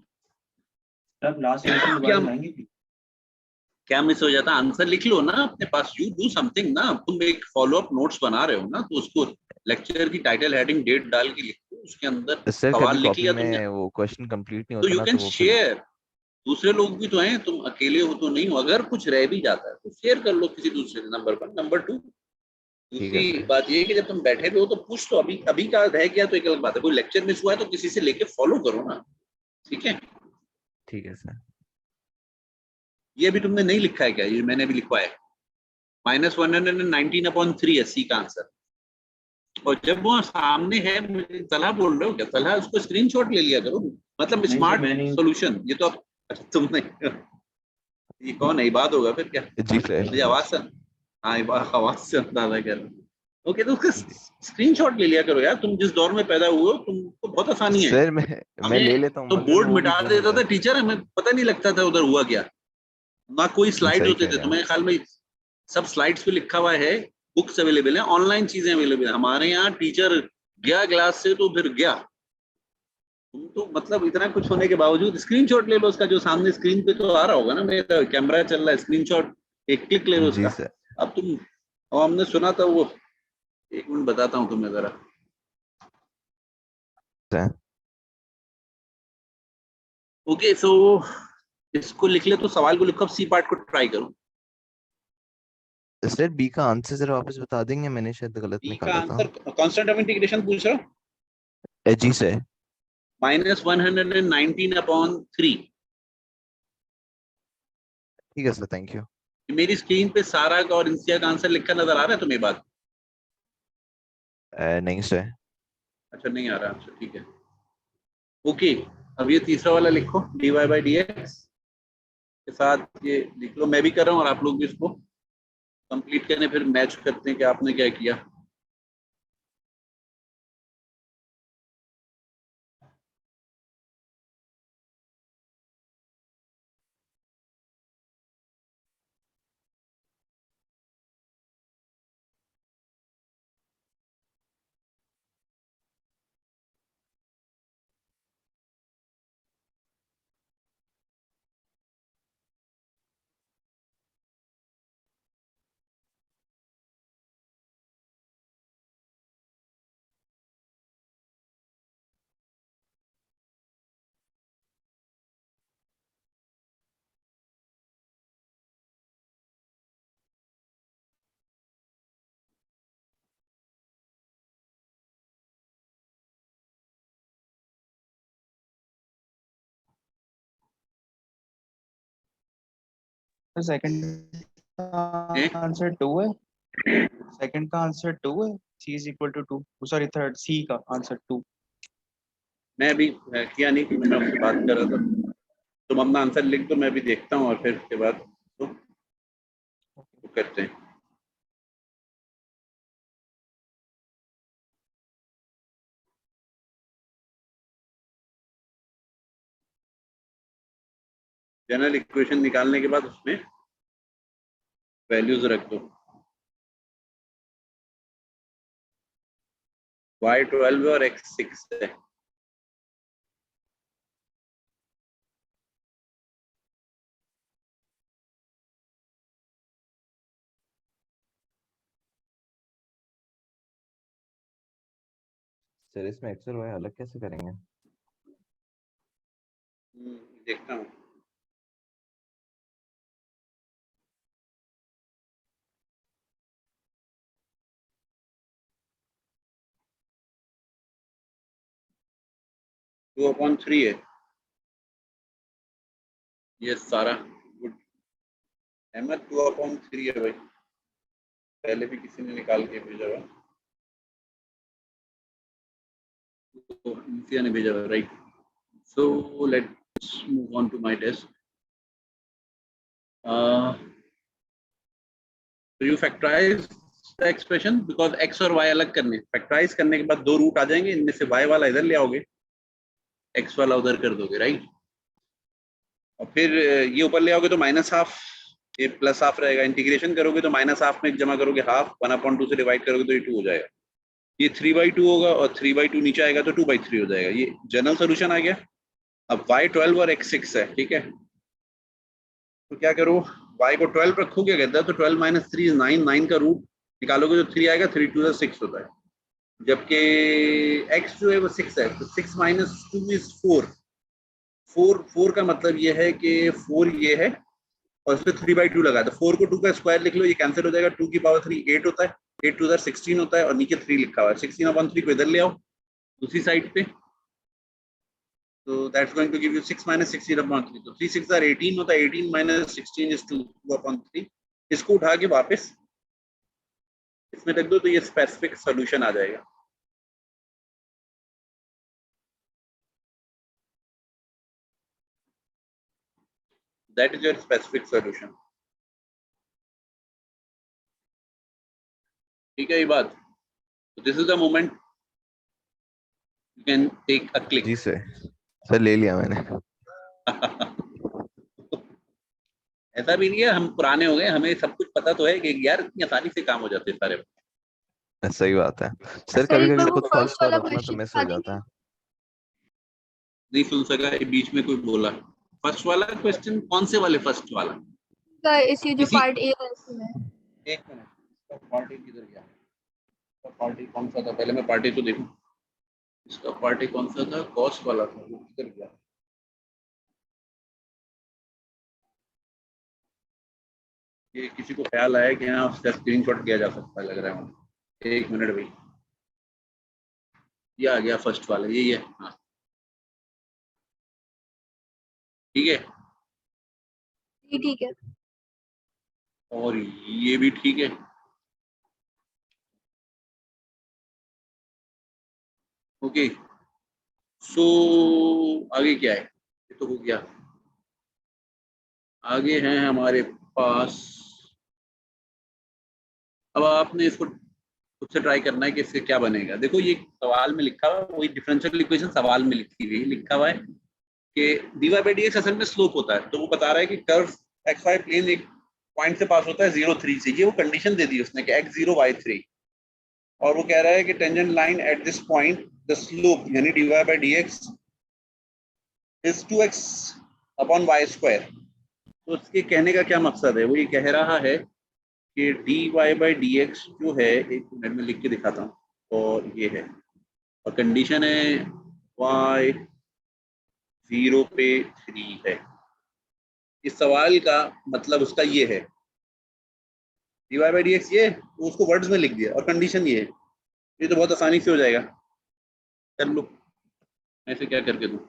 आप लास्ट क्वेश्चन क्या दोबारा दिखाएंगे प्लीज? क्या मिस हो जाता? आंसर लिख लो ना अपने पास, यू डू समथिंग ना। तुम एक फॉलो अप नोट्स बना रहे हो ना, तो उसको लेक्चर की टाइटल हेडिंग डेट डाल के लिखो, उसके अंदर सर कभी सवाल लिख कॉपी लिया तुमने में वो क्वेश्चन कंप्लीट नहीं तो होता यू ना, कैन तो वो फिर शेयर। दूसरे लोग भी तो हैं, तुम अकेले हो तो नहीं हो। अगर कुछ रह भी जाता है तो शेयर कर लो किसी दूसरे नंबर पर। नंबर 2, ठीक है दूसरी सर। बात ये है कि जब तुम बैठे हुए हो तो पूछ लो। अभी अभी का रह गया तो एक अलग बात है, कोई लेक्चर मिस हुआ है तो किसी से लेके फॉलो करो ना, ठीक है? ठीक है सर। ये अभी तुमने नहीं लिखा है क्या? ये मैंने भी लिखवाया है, -119/3 है सी का आंसर। और जब वो सामने है, मुझे तलहा बोल रहे हो क्या? तलहा उसको स्क्रीनशॉट ले लिया करो, मतलब नहीं सर, स्मार्ट मैंने सॉल्यूशन। ये तो आप, अच्छा तुमने ये कौन है? इबाद होगा फिर क्या? जी सर। मुझे आवाज से, हाँ आवाज से अंदाजा कर रहा हूँ। ओके, तो उसका जी स्क्रीनशॉट ले लिया करो यार। तुम जिस दौर में पैदा हुए हो, तुमको बहुत आसानी है। सर मैं ले हमें लेता हूँ तो मगर बोर्ड वो भी मिटा गुम हो देता था जाता टीचर, हमें पता नहीं लगता था उधर हुआ क्या। ना कोई है। स्लाइड सही होते कह थे, रहे तो हैं मेरे ख्याल में सब स्लाइड्स पे लिखा हुआ है, बुक्स अवेलेबल है, ऑनलाइन चीजें अवेलेबल है। हमारे यहाँ टीचर गया क्लास से तो फिर गया। तुम तो मतलब इतना कुछ होने के बावजूद स्क्रीनशॉट ले लो उसका, जो सामने स्क्रीन पे तो आ रहा होगा ना, मेरा कैमरा चल रहा है, स्क्रीनशॉट एक क्लिक ले लो आप। जी उसका। सर। अब तुम, और हमने सुना था वो, एक मिनट बताता हूँ तुम्हें जरा। सर ओके सो इसको लिख ले, तो सवाल को लिखो, अब सी पार्ट को ट्राई करो। सर बी का आंसर जरा वापस बता देंगे, मैंने शायद गलत बी का निकाला था। आंसर कांस्टेंट ऑफ इंटीग्रेशन पूछ रहा हूँ, जी सर। -119/3। ठीक है सर, थैंक यू। मेरी स्क्रीन पे सारा का और इंसिया का आंसर लिखा नजर आ रहा है तुम्हें बात? नहीं सर। अच्छा नहीं आ रहा, अच्छा ठीक है। ओके अब ये तीसरा वाला लिखो, dy/dx के साथ ये लिख लो, मैं भी कर रहा हूँ और आप लोग भी इसको कंप्लीट करने, फिर मैच करते हैं कि आपने क्या किया। तो सेकंड आंसर 2 है, सेकंड का आंसर 2 है, c is equal to 2, sorry third C का आंसर 2। मैं अभी किया नहीं कि मैं आपसे बात कर रहा था, तुम अपना आंसर लिख दो, मैं भी देखता हूँ और फिर उसके बाद तो करते हैं। जनरल इक्वेशन निकालने के बाद उसमें वैल्यूज रख दो। y12 और x6 है। सर इसमें एक्स और वाई अलग कैसे करेंगे? देखता हूँ। टू अपॉन 3 है ये सारा। गुड अहमद, 2/3 है भाई, पहले भी किसी ने निकाल के भेजा हुआ, तो इंसिया ने भेजा हुआ, right. So let's move on to my test. तो you factorise the expression because x और y अलग करने, फैक्टराइज करने के बाद दो रूट आ जाएंगे, इनमें से y वाला इधर ले आओगे, x वाला उधर कर दोगे, राइट। और फिर ये ऊपर ले आओगे तो -12, ये +12 रहेगा, इंटीग्रेशन करोगे तो -12 में जमा करोगे हाफ, 1/2 से डिवाइड करोगे तो ये 2 हो जाएगा, ये 3/2 होगा और 3/2 नीचे आएगा तो 2/3 हो जाएगा। ये जनरल सोल्यूशन आ गया। अब y12 और x6 है, ठीक है, तो क्या करो, y को 12 रखोगे अगर तो 12 - 3 9, 9 का रूट निकालोगे तो 3 आएगा, 3 2 6 होता है, जबकि x जो है वो 6 है, तो 6 - 2 इज 4। 4 का मतलब ये है कि 4 ये है और इस पर 3/2 लगा, तो 4 को 2 का स्क्वायर लिख लो, ये कैंसिल हो जाएगा, 2 की पावर 3 8 होता है, 8 2 16 होता है और नीचे 3 लिखा हुआ है, 16/3 को इधर ले आओ दूसरी साइड पे, तो that's going to give you 6 - 16/3, तो 3 6 18 होता है, 18 - 16 इज 2/3। इसको उठा के वापस इसमें रख दो तो ये स्पेसिफिक सॉल्यूशन आ जाएगा। That is your specific solution. ठीक है ये बात, this is the moment you can take a click. जी सर, सर ले लिया मैंने। ऐसा भी नहीं है हम पुराने हो गए, हमें सब कुछ पता तो है कि यार इतनी आसानी से काम हो जाते हैं सारे। सही बात है सर, सर कभी एक कभी बार वो खुद फर्स्ट फर्स्ट और वाला अपना तो क्वेश्चन मिस बता हो जाता देंगे। है। नहीं सुन सका, ये बीच में कोई बोला। फर्स्ट वाला क्वेश्चन कौन से वाले फर्स्ट वाला? का इसी जो इसी पार्ट ए है इसमें। एक मिनट, इसका पार्टी किधर गया? इसका पार्टी कौन सा था, पहले मैं पार्टी तो देखूं। इसका पार्टी कौन सा था, कॉस्ट वाला था, वो किधर गया? ये किसी को ख्याल आया कि हाँ उसका स्क्रीनशॉट किया जा सकता है, लग रहा है मुझे। 1 मिनट भाई, ये आ गया फर्स्ट वाला, यही है। हाँ ठीक है, जी ठीक है। और ये भी ठीक है। ओके, सो आगे क्या है, ये तो हो गया। आगे हैं हमारे पास, अब आपने इसको खुद से ट्राई करना है कि इससे क्या बनेगा। देखो ये सवाल में लिखा हुआ है, वही डिफरेंशियल इक्वेशन सवाल में लिखी हुई लिखा हुआ है कि dy बाई डी एक्स असल में स्लोप होता है। तो वो बता रहा है कि कर्व एक्स वाई प्लेन एक पॉइंट से पास होता है 0,3 से। ये वो कंडीशन दे दी उसने कि x0 y3, और वो कह रहा है कि tangent line at this point the slope यानी dy by D X is 2x upon Y square. तो उसके कहने का क्या मकसद है, वो ये कह रहा है कि dy बाई डी एक्स जो है, एक मिनट में लिख के दिखाता हूँ, और ये है, और कंडीशन है y 0 पे 3 है। इस सवाल का मतलब उसका ये है, dy बाई डी एक्स ये, तो उसको वर्ड्स में लिख दिया और कंडीशन ये है। ये तो बहुत आसानी से हो जाएगा, कर लो। ऐसे क्या करके दूं,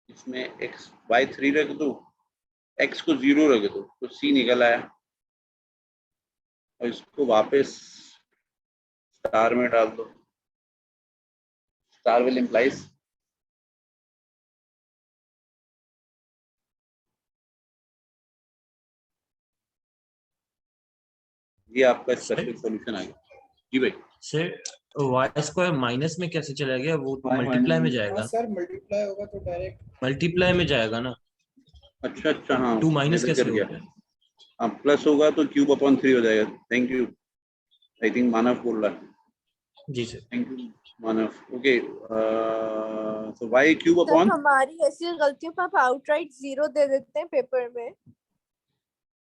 इसमें x y3 रख दो, x को 0 रख दो, तो c निकल आया, और इसको वापस स्टार में डाल दो। स्टार विल इम्प्लाइज ये आपका स्पेसिफिक सॉल्यूशन आ गया। जी भाई, सर वाई स्क्वायर माइनस में कैसे चला गया, वो तो मल्टीप्लाई में जाएगा। सर मल्टीप्लाई होगा तो डायरेक्ट मल्टीप्लाई में जाएगा ना, अच्छा अच्छा, हाँ 2 माइनस इधर कैसे कर हो गया। गया। हाँ प्लस होगा तो क्यूब अपॉन 3 हो जाएगा। Thank you, I think Manav बोल रहा है। जी sir. Thank you Manav. Okay, so Y cube sir upon, हमारी ऐसी गलतियों पर आप आउटराइट 0 दे देते हैं पेपर में।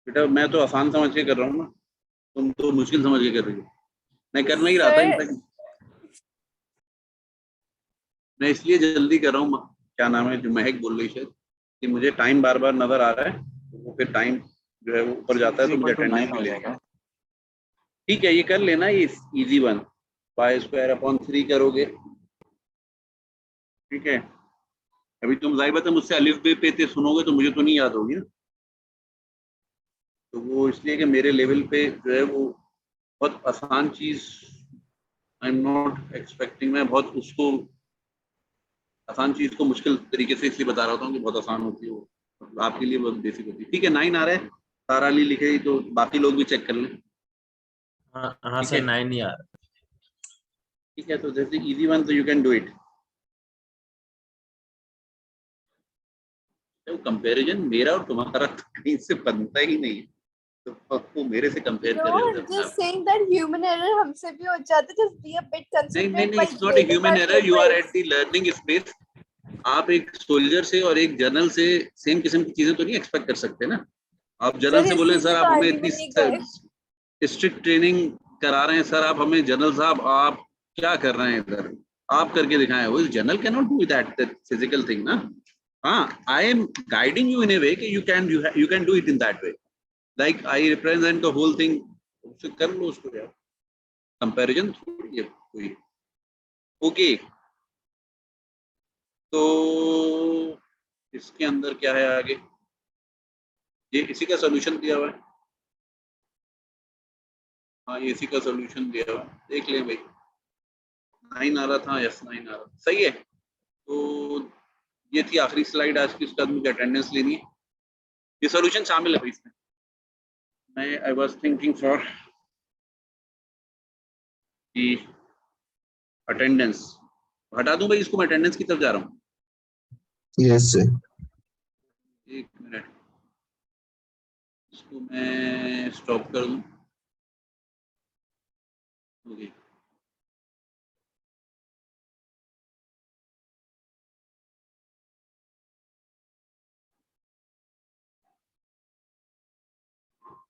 बेटा मैं तो आसान समझ के कर रहा हूँ ना, तुम तो मुश्किल समझ के कर रही हो। मैं करना ही रहा था सर इनफैक्ट, मैं इसलिए जल्दी कर रहा हूँ। क्या नाम है जो महक बोल रही शायद, कि मुझे टाइम बार बार नजर आ रहा है, तो वो फिर टाइम जो है वो ऊपर जाता है तो मुझे अटेंडेंस मिलेगा। ठीक है, ये कर लेना, ये easy one. Y square upon 3 करोगे, ठीक है। अभी तुम जाहिर बात है मुझसे अलिफ बे पे ते सुनोगे तो मुझे तो नहीं याद होगी ना, तो वो इसलिए कि मेरे लेवल पे जो है वो बहुत आसान चीज, आई एम नॉट एक्सपेक्टिंग, मैं बहुत उसको आसान चीज को मुश्किल तरीके से इसलिए बता रहा था कि बहुत आसान होती है वो, मतलब आपके लिए बहुत बेसिक होती है। ठीक है, 9 आ रहा है, सारा अली लिखे ही तो बाकी लोग भी चेक कर लें। हाँ ठीक सर है, 9 नहीं आ रहा। ठीक है, तो जैसे इजी वन तो यू कैन डू इट। तो कंपैरिजन मेरा और तुम्हारा तो कहीं से बनता ही नहीं है, तो वो मेरे से कंपेयर कर No, रहे हो I'm अपने just आप को। saying that human error हमसे भी हो जाता है. Just be a bit नहीं नहीं considerate नहीं, while it's not a grading human our error, you are at papers. The learning space. आप एक सोल्जर से और एक जनरल से सेम किस्म की चीजें तो नहीं एक्सपेक्ट कर सकते ना। आप जनरल सर से बोले इसीलिए सर तो आप हमें आर्ग्यूमेंट नहीं कर. इतनी स्ट्रिक्ट ट्रेनिंग करा रहे हैं सर, आप हमें जनरल साहब आप क्या कर रहे हैं इधर, आप करके दिखाएं। वो general can not do that physical thing ना। हाँ, I am guiding you in a way कि you can do it in that way, like I represent the whole thing. उससे कर लो उसको यार, कंपैरिजन थोड़ी है कोई। ओके, तो इसके अंदर क्या है आगे, ये इसी का सॉल्यूशन दिया हुआ है। हाँ ये इसी का सॉल्यूशन दिया हुआ है, देख लें भाई। 9 आ रहा था, यस 9 आ रहा था, सही है। तो ये थी आखिरी स्लाइड आज की, उसके बाद मुझे अटेंडेंस लेनी है। ये सॉल्यूशन शामिल है भाई इसमें। मैं आई वाज थिंकिंग फॉर की अटेंडेंस हटा दूं भाई इसको, मैं अटेंडेंस की तरफ जा रहा हूँ। Yes sir. एक मिनट, इसको मैं स्टॉप कर दूं। ओके,